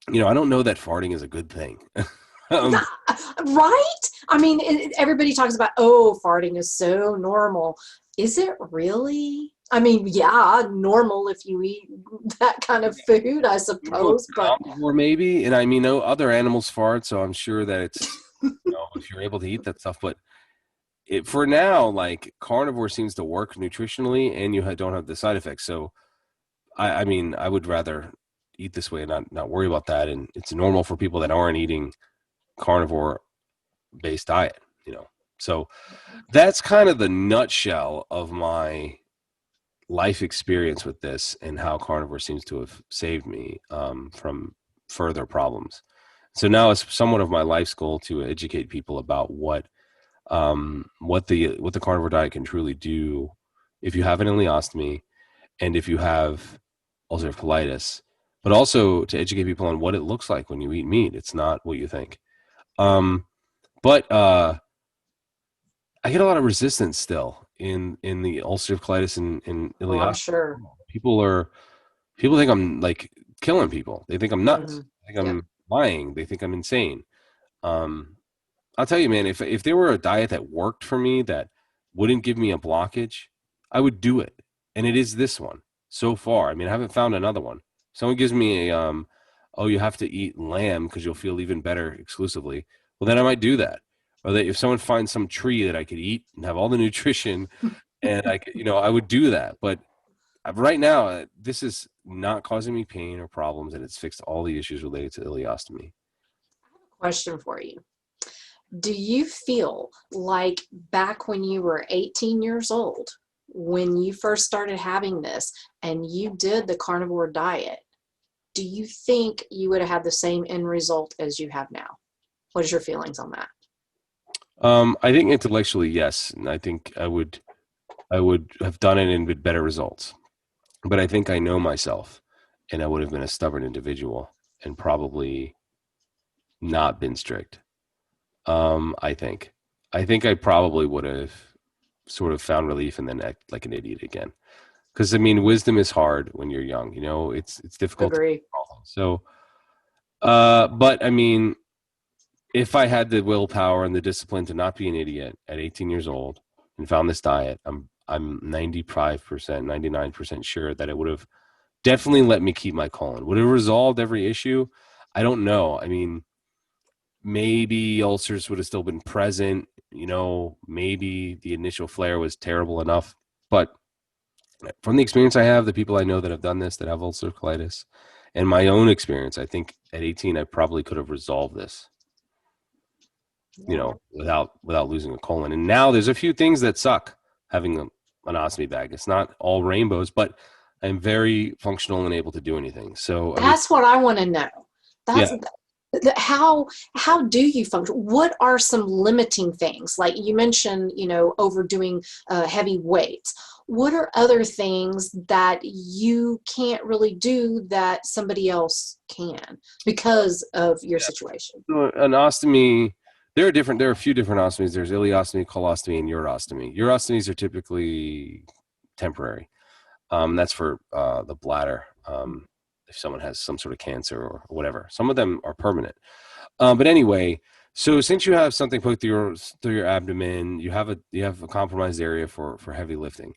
I don't know that farting is a good thing. um, Right? I mean, everybody talks about, oh, farting is so normal. Is it really? I mean, yeah, normal if you eat that kind of food, I suppose, but or maybe, and I mean, no other animals fart, so I'm sure that it's, if you're able to eat that stuff, but for now, like carnivore seems to work nutritionally, and you don't have the side effects. So, I mean, I would rather eat this way and not worry about that. And it's normal for people that aren't eating carnivore based diet, So that's kind of the nutshell of my life experience with this and how carnivore seems to have saved me from further problems. So now it's somewhat of my life's goal to educate people about what the carnivore diet can truly do if you have an ileostomy and if you have ulcerative colitis, but also to educate people on what it looks like when you eat meat. It's not what you think. But I get a lot of resistance still in the ulcerative colitis and oh, I'm ileostomy. sure. People think I'm like killing people. They think I'm nuts. Mm-hmm. They think I'm lying. They think I'm insane. I'll tell you, man, if there were a diet that worked for me that wouldn't give me a blockage, I would do it. And it is this one so far. I mean, I haven't found another one. Someone gives me a oh, you have to eat lamb because you'll feel even better exclusively. Well, then I might do that. Or that if someone finds some tree that I could eat and have all the nutrition, and I could, I would do that. But right now, this is not causing me pain or problems, and it's fixed all the issues related to ileostomy. Question for you. Do you feel like back when you were 18 years old, when you first started having this and you did the carnivore diet, do you think you would have had the same end result as you have now? What is your feelings on that? I think intellectually, yes. And I think I would have done it and with better results. But I think I know myself, and I would have been a stubborn individual and probably not been strict. I think I probably would have sort of found relief and then act like an idiot again. Because I mean, wisdom is hard when you're young. It's difficult. Agree. So, but I mean, if I had the willpower and the discipline to not be an idiot at 18 years old and found this diet, I'm 95%, 99% sure that it would have definitely let me keep my colon. Would it have resolved every issue? I don't know. I mean, maybe ulcers would have still been present. Maybe the initial flare was terrible enough. But from the experience I have, the people I know that have done this, that have ulcerative colitis, and my own experience, I think at 18, I probably could have resolved this, without losing a colon. And now there's a few things that suck having an ostomy bag. It's not all rainbows, but I'm very functional and able to do anything. So that's what I want to know. That's yeah. How do you function? What are some limiting things? Like you mentioned, overdoing heavy weights. What are other things that you can't really do that somebody else can because of your situation? So an ostomy, there are a few different ostomies. There's ileostomy, colostomy, and urostomy. Urostomies are typically temporary. That's for the bladder. If someone has some sort of cancer or whatever, some of them are permanent. But anyway, so since you have something put through your abdomen, you have a compromised area for heavy lifting.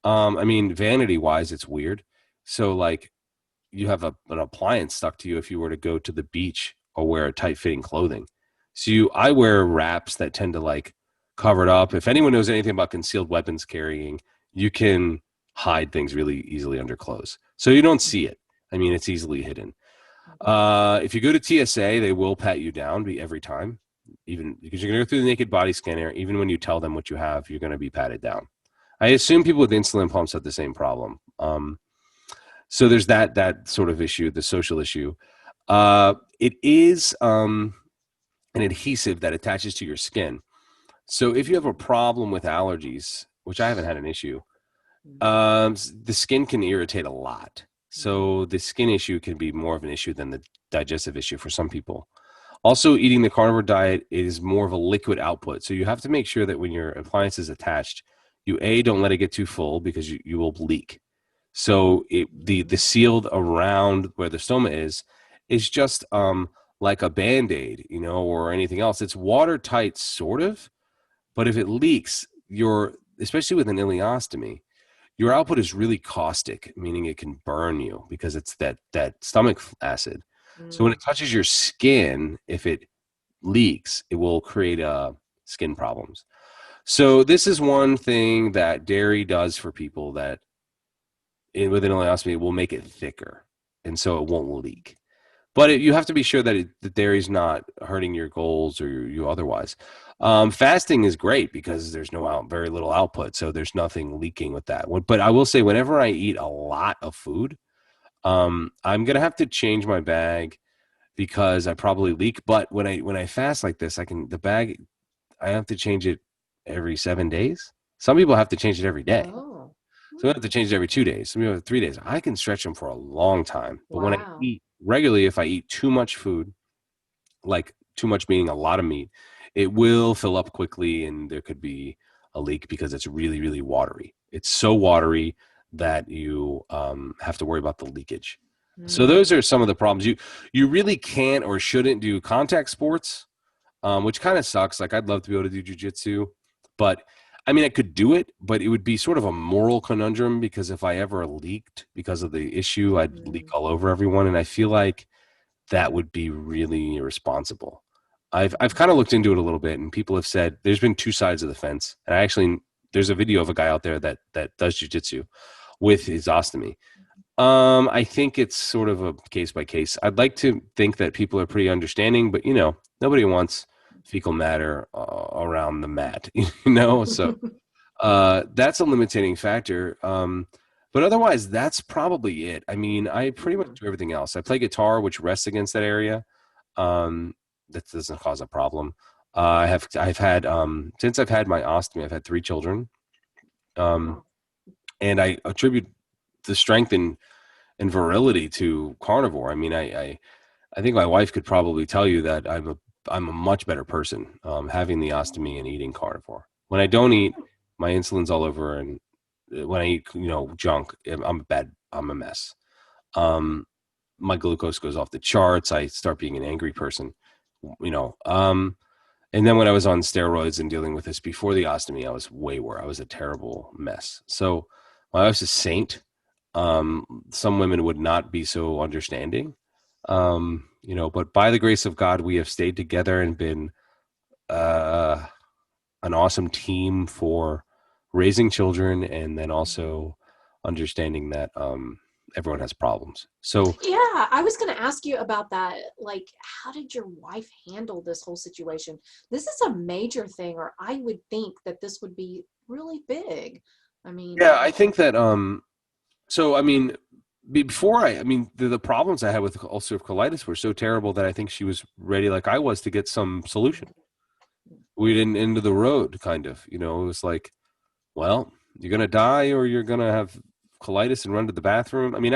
I mean, vanity wise, it's weird. So like you have an appliance stuck to you if you were to go to the beach or wear tight fitting clothing. So I wear wraps that tend to like cover it up. If anyone knows anything about concealed weapons carrying, you can hide things really easily under clothes. So you don't see it. I mean, it's easily hidden. If you go to TSA, they will pat you down every time, even because you're going to go through the naked body scanner. Even when you tell them what you have, you're going to be patted down. I assume people with insulin pumps have the same problem. So there's that sort of issue, the social issue. It is an adhesive that attaches to your skin. So if you have a problem with allergies, which I haven't had an issue, the skin can irritate a lot. So the skin issue can be more of an issue than the digestive issue for some people. Also, eating the carnivore diet is more of a liquid output. So you have to make sure that when your appliance is attached, you don't let it get too full because you will leak. So the sealed around where the stoma is just like a Band-Aid, you know, or anything else. It's watertight, sort of, but if it leaks, especially with an ileostomy, your output is really caustic, meaning it can burn you because it's that stomach acid. So when Mm. it touches your skin, if it leaks, it will create skin problems. So this is one thing that dairy does for people that with an ileostomy, it will make it thicker, and so it won't leak. But you have to be sure that the dairy's not hurting your goals or you otherwise. Fasting is great because there's very little output, so there's nothing leaking with that. But I will say, whenever I eat a lot of food, I'm gonna have to change my bag because I probably leak. But when I fast like this, I have to change it every 7 days. Some people have to change it every day. Oh. So I have to change it every 2 days. Some people have 3 days. I can stretch them for a long time. But when I Wow. eat regularly, if I eat too much food, like too much meaning a lot of meat, it will fill up quickly and there could be a leak because it's really, really watery. It's so watery that you have to worry about the leakage. So those Mm. are some of the problems. You really can't or shouldn't do contact sports, which kind of sucks. Like I'd love to be able to do jujitsu, but I mean, I could do it, but it would be sort of a moral conundrum because if I ever leaked because of the issue, I'd leak Mm. all over everyone. And I feel like that would be really irresponsible. I've kind of looked into it a little bit, and people have said there's been two sides of the fence. And there's a video of a guy out there that does jujitsu with his ostomy. I think it's sort of a case by case. I'd like to think that people are pretty understanding, but nobody wants fecal matter around the mat, So that's a limiting factor. But otherwise, that's probably it. I mean, I pretty much Mm. do everything else. I play guitar, which rests against that area. Um, that doesn't cause a problem. I've had since I've had my ostomy, I've had 3 children, um, Wow. and I attribute the strength and virility to carnivore. I mean, I think my wife could probably tell you that I'm a much better person having the ostomy and eating carnivore. When I don't eat, my insulin's all over, and when I eat junk, I'm a mess. Um, my glucose goes off the charts. I start being an angry person. You know, um, and then when I was on steroids and dealing with this before the ostomy, I was way worse. I was a terrible mess. So my wife's a saint. Some women would not be so understanding. But by the grace of God, we have stayed together and been uh, an awesome team for raising children and then also understanding that everyone has problems. So Yeah, I was going to ask you about that. Like, how did your wife handle this whole situation? This is a major thing, or I would think that this would be really big. I mean, yeah, I think that so I mean the problems I had with ulcerative colitis were so terrible that I think she was ready, like I was, to get some solution. We didn't end of the road, kind of. It was like, well, you're gonna die or you're gonna have colitis and run to the bathroom. I mean,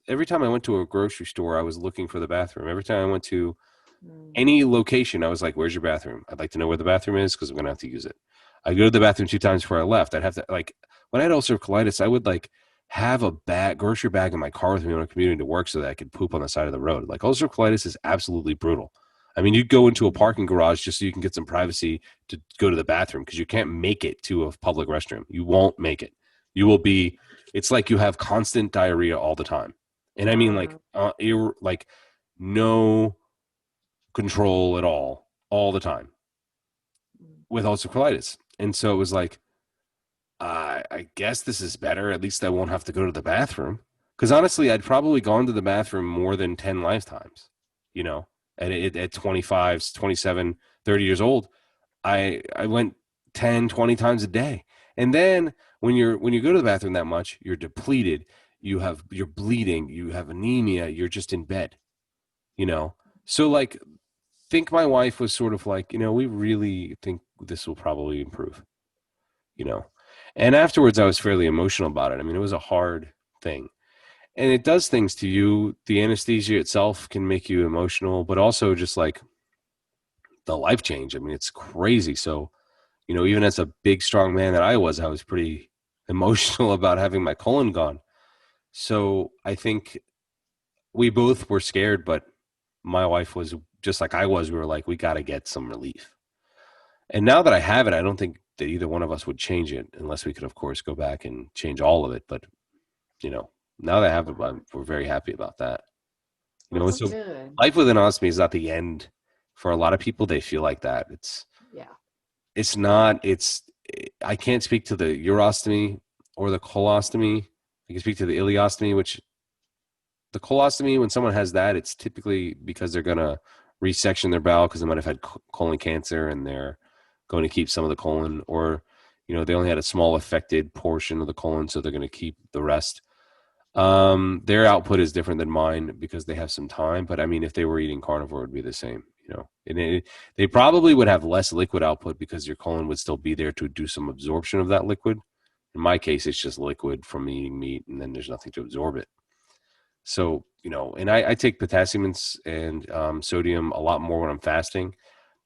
every time I went to a grocery store, I was looking for the bathroom. Every time I went to mm, any location, I was like, where's your bathroom? I'd like to know where the bathroom is because I'm gonna have to use it. I go to the bathroom 2 times before I left. I'd have to, like, when I had ulcerative colitis, I would like have a grocery bag in my car with me when I'm commuting to work so that I could poop on the side of the road. Like, ulcerative colitis is absolutely brutal. I mean, you'd go into a parking garage just so you can get some privacy to go to the bathroom because you can't make it to a public restroom. You won't make it. You will be. It's like you have constant diarrhea all the time, and I mean, like, wow. you're like no control at all the time with ulcerative colitis. And so it was like, I guess this is better. At least I won't have to go to the bathroom. Because honestly, I'd probably gone to the bathroom more than 10 lifetimes, you know, at 25, 27, 30 years old. I went 10, 20 times a day. And then when you go to the bathroom that much, you're depleted, you're bleeding, you have anemia, you're just in bed, you know. So like, think my wife was sort of like, we really think this will probably improve, you know. And afterwards, I was fairly emotional about it. I mean, it was a hard thing. And it does things to you. The anesthesia itself can make you emotional, but also just like the life change. I mean, it's crazy. So, even as a big, strong man that I was pretty emotional about having my colon gone. So I think we both were scared, but my wife was just like I was, we were like, we got to get some relief. And now that I have it, I don't think that either one of us would change it unless we could, of course, go back and change all of it. But, now that I have it, we're very happy about that. That's So good. life with an ostomy is not the end. For a lot of people, they feel like that. It's not. I can't speak to the urostomy or the colostomy. I can speak to the ileostomy, which the colostomy, when someone has that, it's typically because they're going to resection their bowel because they might have had colon cancer and they're going to keep some of the colon, or, they only had a small affected portion of the colon, so they're going to keep the rest. Their output is different than mine because they have some time. But I mean, if they were eating carnivore, it would be the same, and they probably would have less liquid output because your colon would still be there to do some absorption of that liquid. In my case, it's just liquid from eating meat, and then there's nothing to absorb it. So, and I take potassium and sodium a lot more when I'm fasting.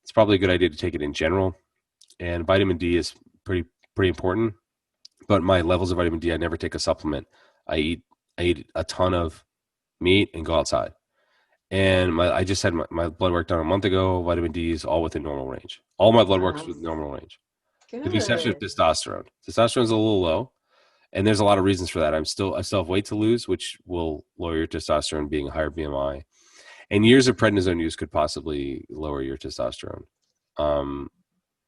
It's probably a good idea to take it in general. And vitamin D is pretty important. But my levels of vitamin D, I never take a supplement. I eat a ton of meat and go outside. And I just had my blood work done a month ago. Vitamin D is all within normal range. All my blood works within normal range. Good. With the exception of testosterone. Testosterone is a little low. And there's a lot of reasons for that. I still have weight to lose, which will lower your testosterone, being a higher BMI. And years of prednisone use could possibly lower your testosterone.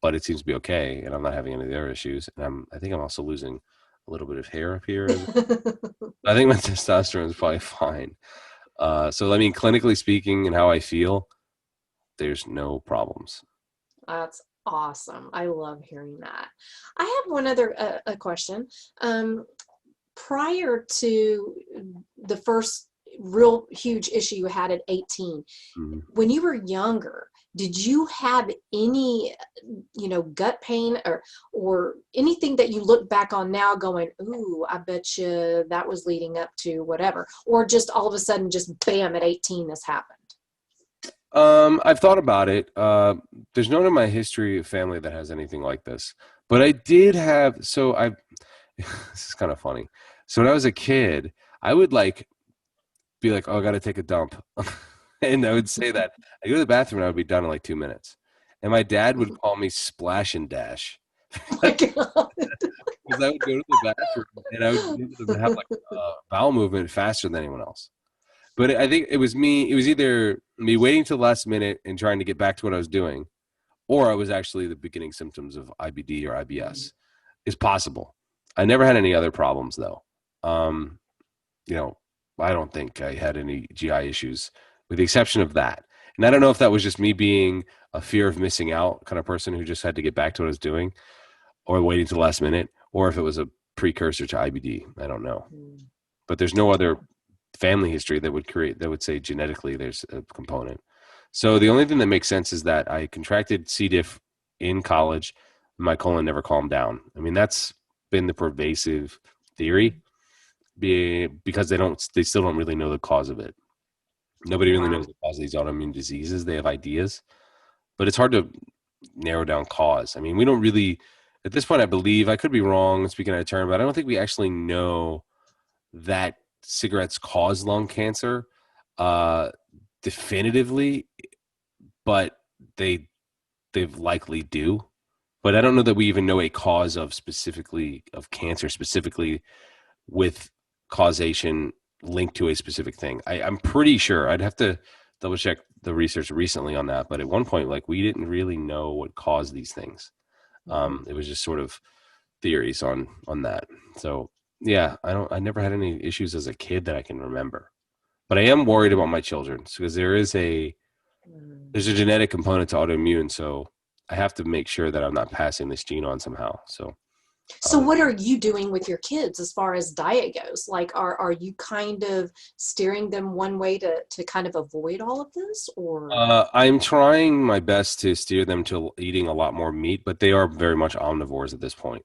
But it seems to be okay, and I'm not having any of the other issues. And I think I'm also losing a little bit of hair up here. I think my testosterone is probably fine. So, I mean, clinically speaking and how I feel, there's no problems. That's awesome. I love hearing that. I have one other a question. Prior to the first real huge issue you had at 18, when you were younger, did you have any, gut pain or anything that you look back on now going, ooh, I bet you that was leading up to whatever, or just all of a sudden, just bam, at 18, this happened? I've thought about it. There's no one in my history of family that has anything like this, but I did have, this is kind of funny. So when I was a kid, I would be like, oh, I got to take a dump. And I would say that. I go to the bathroom and I would be done in like 2 minutes. And my dad would call me Splash and Dash. Oh my God. Because I would go to the bathroom and I would be able to have a bowel movement faster than anyone else. But I think it was either me waiting till the last minute and trying to get back to what I was doing, or I was actually the beginning symptoms of IBD or IBS. It's possible. I never had any other problems though. I don't think I had any GI issues with the exception of that. And I don't know if that was just me being a fear of missing out kind of person who just had to get back to what I was doing or waiting to the last minute, or if it was a precursor to IBD. I don't know. But there's no other family history that would say genetically there's a component. So the only thing that makes sense is that I contracted C. diff in college. My colon never calmed down. I mean, that's been the pervasive theory because they still don't really know the cause of it. Nobody really knows the cause of these autoimmune diseases. They have ideas, but it's hard to narrow down cause. I mean, we don't really, at this point, I believe, I could be wrong speaking out of turn, but I don't think we actually know that cigarettes cause lung cancer definitively, but they likely do. But I don't know that we even know a cause of cancer specifically with causation linked to a specific thing. I'm pretty sure. I'd have to double check the research recently on that, but at one point, we didn't really know what caused these things. It was just sort of theories on that. So yeah, I never had any issues as a kid that I can remember, but I am worried about my children because there's a genetic component to autoimmune. So I have to make sure that I'm not passing this gene on somehow. So what are you doing with your kids as far as diet goes? Are you kind of steering them one way to kind of avoid all of this, or? I'm trying my best to steer them to eating a lot more meat, but they are very much omnivores at this point.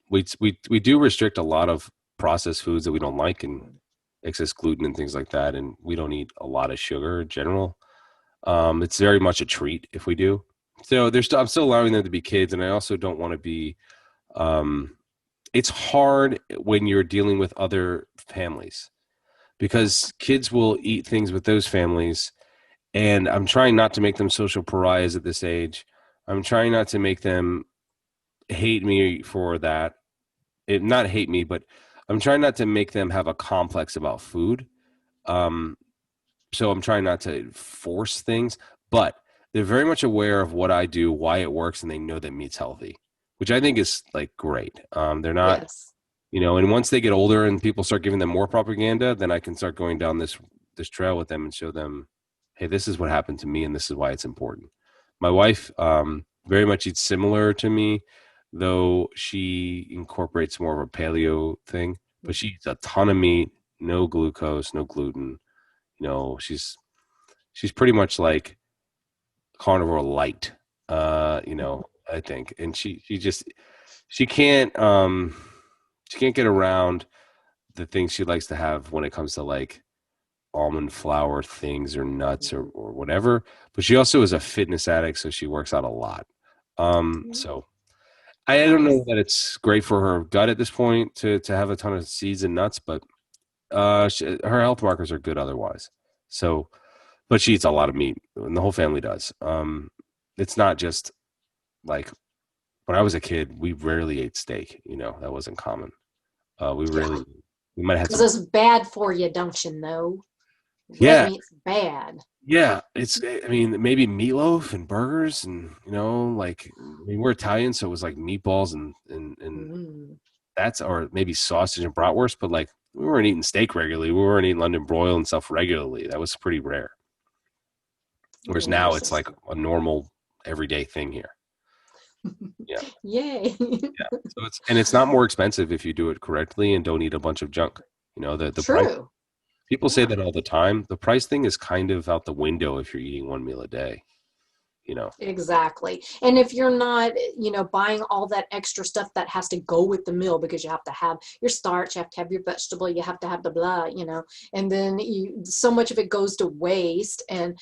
We do restrict a lot of processed foods that we don't like and excess gluten and things like that, and we don't eat a lot of sugar in general. It's very much a treat if we do. So I'm still allowing them to be kids, and I also don't want to be. It's hard when you're dealing with other families because kids will eat things with those families, And I'm trying not to make them social pariahs at this age. I'm trying not to make them hate me for that. Not hate me, but I'm trying not to make them have a complex about food. Um, so I'm trying not to force things, but they're very much aware of what I do, why it works, and they know that meat's healthy, which I think is like great. They're not, Yes. and once they get older and people start giving them more propaganda, then I can start going down this trail with them and show them, hey, this is what happened to me, and this is why it's important. My wife very much eats similar to me, though she incorporates more of a paleo thing, but she eats a ton of meat, no glucose, no gluten. She's pretty much like carnivore light, I think. And she can't get around the things she likes to have when it comes to like almond flour things or nuts or whatever. But she also is a fitness addict, so she works out a lot. So I don't know Nice. that it's great for her gut at this point to have a ton of seeds and nuts, but her health markers are good otherwise. So, but she eats a lot of meat, and the whole family does. It's not just like when I was a kid, we rarely ate steak. That wasn't common. Yeah. We might have had Because some. it's bad for you, don't you know? Red Yeah, meat's bad. yeah. I mean, maybe meatloaf and burgers, and like, I mean, we're Italian, so it was like meatballs and Mm. or maybe sausage and bratwurst, but like we weren't eating steak regularly. We weren't eating London broil and stuff regularly. That was pretty rare. Whereas now it's Interesting. like a normal everyday thing here. Yeah. Yay. Yeah. So it's not more expensive if you do it correctly and don't eat a bunch of junk. The price, True. people say Yeah. that all the time. The price thing is kind of out the window if you're eating one meal a day, you know. Exactly. And if you're not, buying all that extra stuff that has to go with the meal because you have to have your starch, you have to have your vegetable, you have to have the blah, and then so much of it goes to waste and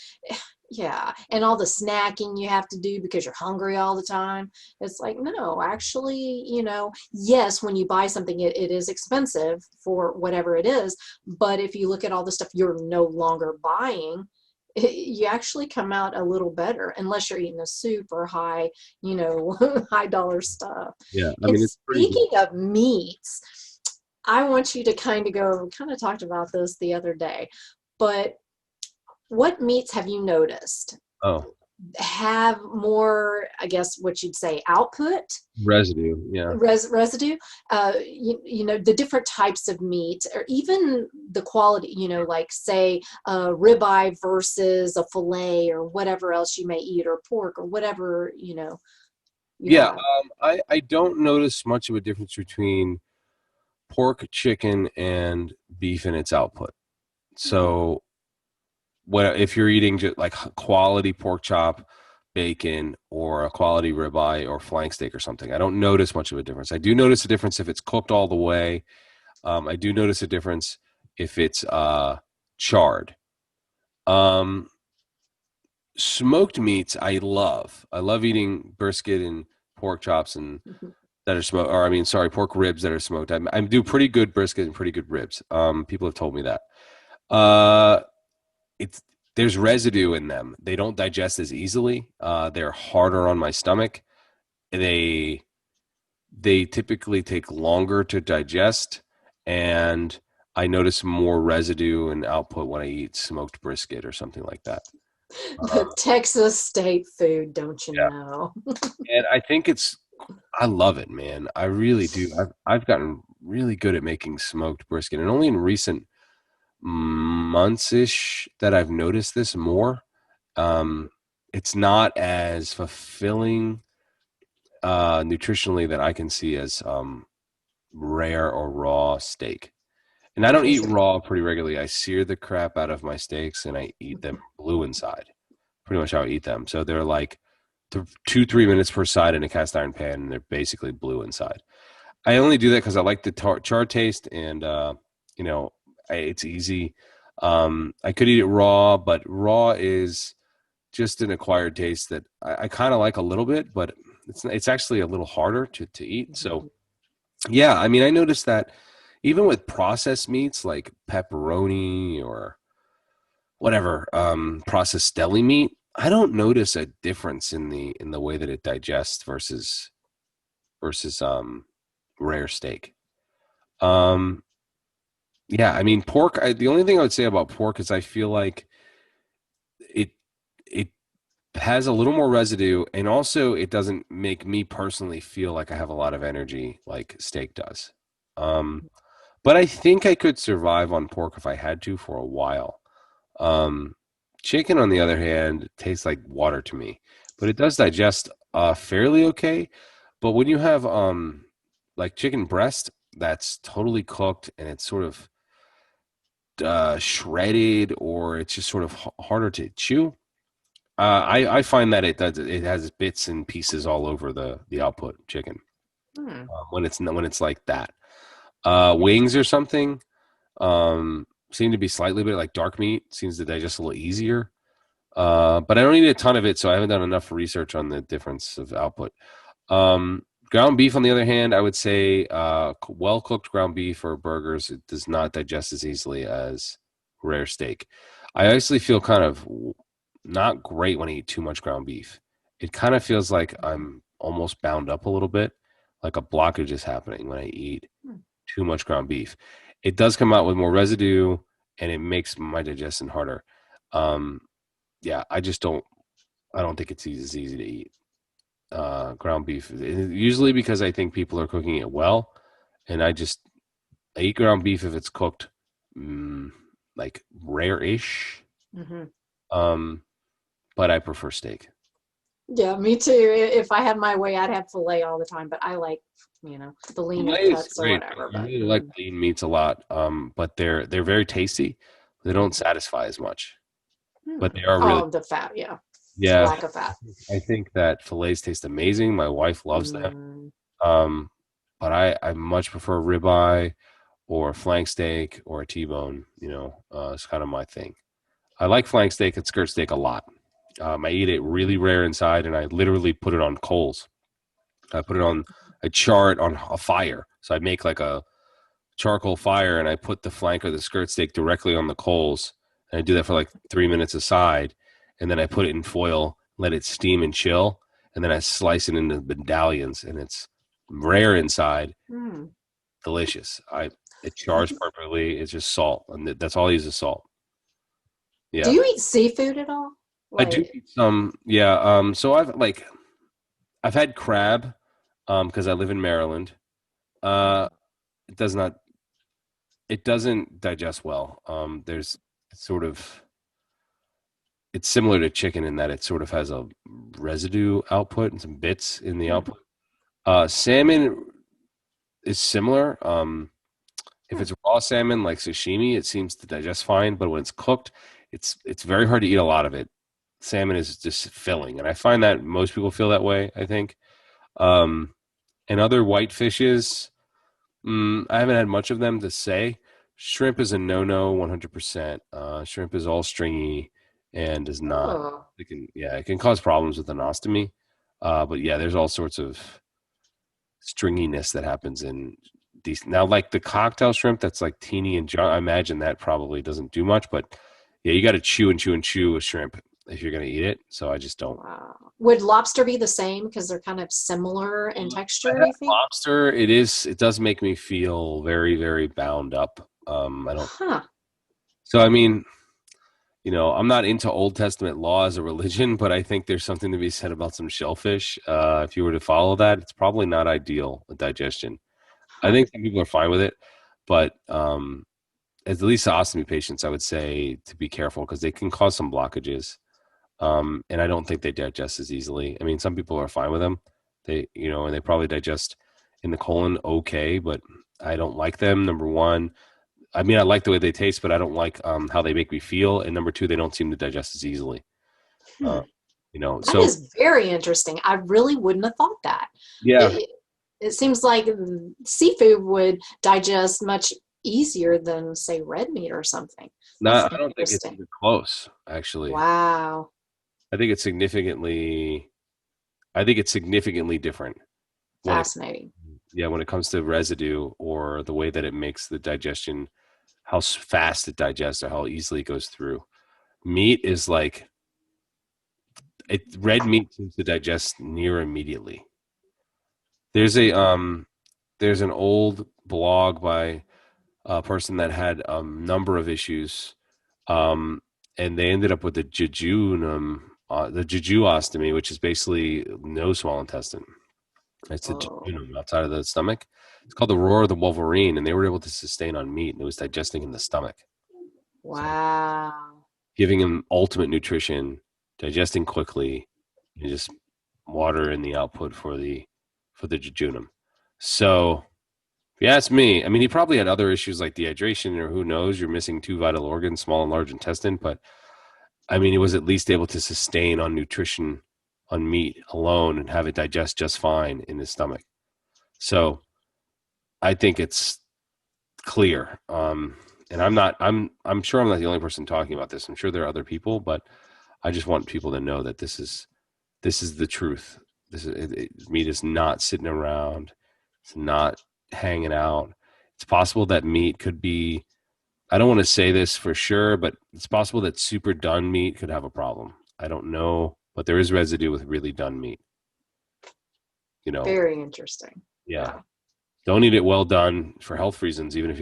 yeah, and all the snacking you have to do because you're hungry all the time. It's like, no, actually, yes, when you buy something, it is expensive for whatever it is. But if you look at all the stuff you're no longer buying, you actually come out a little better unless you're eating a super high, high dollar stuff. Yeah, I And mean it's pretty. speaking of meats, I want you to kind of talked about this the other day, but what meats have you noticed Oh, have more, I guess, what you'd say output, residue. Yeah, residue, the different types of meat, or even the quality, like say a ribeye versus a fillet or whatever else you may eat, or pork or whatever, you yeah. have. I don't notice much of a difference between pork, chicken, and beef in its output. So what if you're eating just like quality pork chop, bacon, or a quality ribeye or flank steak or something? I don't notice much of a difference. I do notice a difference if it's cooked all the way. I do notice a difference if it's charred. Um, Smoked meats, I love. I love eating brisket and pork chops and that are smoked. Or I mean, sorry, pork ribs that are smoked. I do pretty good brisket and pretty good ribs. People have told me that. Uh, it's There's residue in them. They don't digest as easily. They're harder on my stomach. They they typically take longer to digest, and I notice more residue and output when I eat smoked brisket or something like that. The Texas state food, don't you Yeah, know? and I love it, man. I really do. I've gotten really good at making smoked brisket, and only in recent months ish that I've noticed this more. Um, it's not as fulfilling nutritionally that I can see as rare or raw steak. And I don't I eat see. raw pretty regularly. I sear the crap out of my steaks and I eat them blue inside. Pretty much how I eat them. So they're like 2-3 minutes per side in a cast iron pan, and they're basically blue inside. I only do that because I like the char taste, and you know, it's easy. I could eat it raw, but raw is just an acquired taste that I kind of like a little bit, but it's actually a little harder to eat. So yeah, I mean, I noticed that even with processed meats like pepperoni or whatever processed deli meat, I don't notice a difference in the way that it digests versus rare steak. Um, yeah, I mean pork. The only thing I would say about pork is I feel like it it has a little more residue, and also it doesn't make me personally feel like I have a lot of energy like steak does. Um, but I think I could survive on pork if I had to for a while. Um, Chicken, on the other hand, tastes like water to me, but it does digest fairly okay. But when you have like chicken breast that's totally cooked and it's sort of shredded, or it's just sort of harder to chew, I find that it has bits and pieces all over the output chicken Hmm. when it's like that. Wings or something seem to be slightly better. Like dark meat seems to digest a little easier. But I don't eat a ton of it, so I haven't done enough research on the difference of output. Ground beef, on the other hand, I would say well cooked ground beef or burgers, it does not digest as easily as rare steak. I actually feel kind of not great when I eat too much ground beef. It kind of feels like I'm almost bound up a little bit, like a blockage is happening when I eat Hmm. too much ground beef. It does come out with more residue, and it makes my digestion harder. Um, yeah, I don't think it's as easy to eat ground beef. Usually because I think people are cooking it well, and I eat ground beef if it's cooked mm, like rare-ish. Hmm. Um, but I prefer steak. Yeah, me too. If I had my way, I'd have filet all the time, but I like, the leaner Filet is cuts or great. whatever. I But really like lean meats a lot. But they're very tasty. They don't satisfy as much, but they are really oh, the fat, yeah, the yeah. lack of fat. I think that fillets taste amazing. My wife loves them. Mm. Um, but I much prefer ribeye or flank steak or a T-bone. It's kind of my thing. I like flank steak and skirt steak a lot. I eat it really rare inside, and I literally put it on coals. I char it on a fire. So I make like a charcoal fire, and I put the flank or the skirt steak directly on the coals. And I do that for like 3 minutes aside, and then I put it in foil, let it steam and chill, and then I slice it into medallions, and it's rare inside, Mm. delicious. It chars perfectly. It's just salt, and that's all I use is salt. Do Yeah, you eat seafood at all? I do Like, eat some. Yeah, so I've had crab, because I live in Maryland. Uh, it does not it doesn't digest well. There's sort of it's similar to chicken in that it sort of has a residue output and some bits in the hmm, output. Salmon is similar. If hmm, it's raw salmon like sashimi, it seems to digest fine, but when it's cooked, it's very hard to eat a lot of it. Salmon is just filling, and I find that most people feel that way, I think. Um, and other white fishes, I haven't had much of them to say. Shrimp is a no-no, 100%. Shrimp is all stringy and does not. oh, It can cause problems with an ostomy. But yeah, there's all sorts of stringiness that happens in these. Now, like the cocktail shrimp, that's like teeny and I imagine that probably doesn't do much. But yeah, you got to chew and chew and chew a shrimp if you're gonna eat it. So I just don't. wow. Would lobster be the same because they're kind of similar in I texture, had you think? lobster. It does make me feel very, very bound up. I don't. Huh. So I mean, I'm not into Old Testament law as a religion, but I think there's something to be said about some shellfish. If you were to follow that, it's probably not ideal with digestion. I Huh. think some people are fine with it, but at least the ostomy patients, I would say to be careful because they can cause some blockages. And I don't think they digest as easily. I mean, some people are fine with them. And they probably digest in the colon okay, but I don't like them. Number one, I mean, I like the way they taste, but I don't like how they make me feel. And number two, they don't seem to digest as easily. Hmm. Uh, That so is very interesting. I really wouldn't have thought that. yeah, It, it seems like seafood would digest much easier than, say, red meat or something. That's I don't think it's interesting. even close. Actually, Wow. I think it's significantly. I think it's significantly different when it, Fascinating. when it comes to residue or the way that it makes the digestion, how fast it digests or how easily it goes through. Meat is like, red meat seems to digest near immediately. There's there's an old blog by a person that had a number of issues, um, and they ended up with the jejuostomy, which is basically no small intestine. It's the Oh, jejunum outside of the stomach. It's called the roar of the Wolverine, and they were able to sustain on meat, and it was digesting in the stomach. So wow. giving him ultimate nutrition, digesting quickly, and just water in the output for the jejunum. So if you ask me, I mean, he probably had other issues like dehydration, or who knows, you're missing two vital organs, small and large intestine. But I mean, he was at least able to sustain on nutrition on meat alone and have it digest just fine in his stomach. So I think it's clear. And I'm sure I'm not the only person talking about this. I'm sure there are other people, but I just want people to know that this is the truth. Meat is not sitting around. It's not hanging out. It's possible that meat could be, I don't want to say this for sure, but it's possible that super done meat could have a problem. I don't know, but there is residue with really done meat. Very interesting. Yeah. Don't eat it well done for health reasons, even if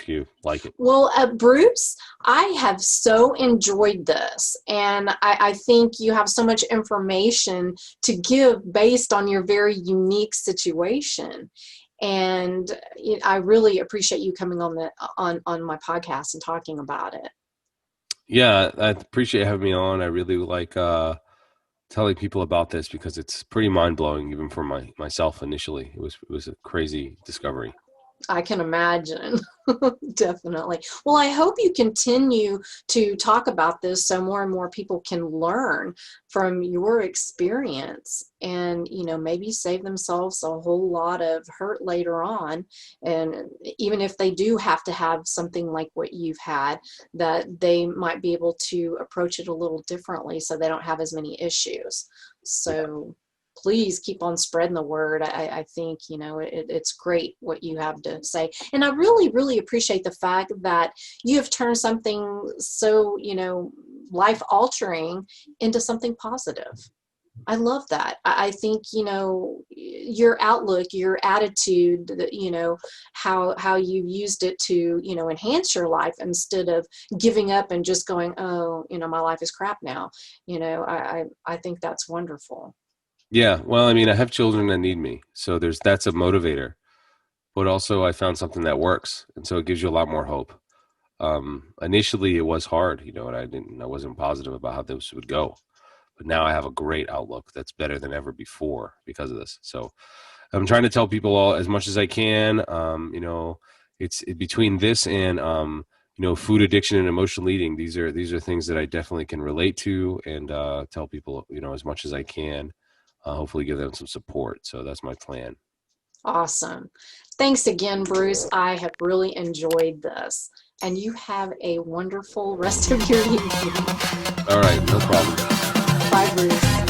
you like it. Well, Bruce, I have so enjoyed this, and I think you have so much information to give based on your very unique situation. And I really appreciate you coming on my podcast and talking about it. Yeah, I appreciate having me on. I really like telling people about this because it's pretty mind-blowing, even for myself initially. It was a crazy discovery. I can imagine. Definitely. Well, I hope you continue to talk about this so more and more people can learn from your experience and, maybe save themselves a whole lot of hurt later on. And even if they do have to have something like what you've had, that they might be able to approach it a little differently so they don't have as many issues. So please keep on spreading the word. I think, it's great what you have to say. And I really, really appreciate the fact that you have turned something so, life altering into something positive. I love that. I think, your outlook, your attitude, how you used it to, enhance your life instead of giving up and just going, oh, my life is crap now. I think that's wonderful. Yeah, well, I mean, I have children that need me, so that's a motivator. But also, I found something that works, and so it gives you a lot more hope. Initially, it was hard, and I wasn't positive about how this would go. But now I have a great outlook that's better than ever before because of this. So I'm trying to tell people as much as I can. It's between this and food addiction and emotional eating. These are things that I definitely can relate to, and tell people as much as I can. Hopefully give them some support. So that's my plan. Awesome. Thanks again, Bruce. I have really enjoyed this. And you have a wonderful rest of your evening. All right. No problem. Bye, Bruce.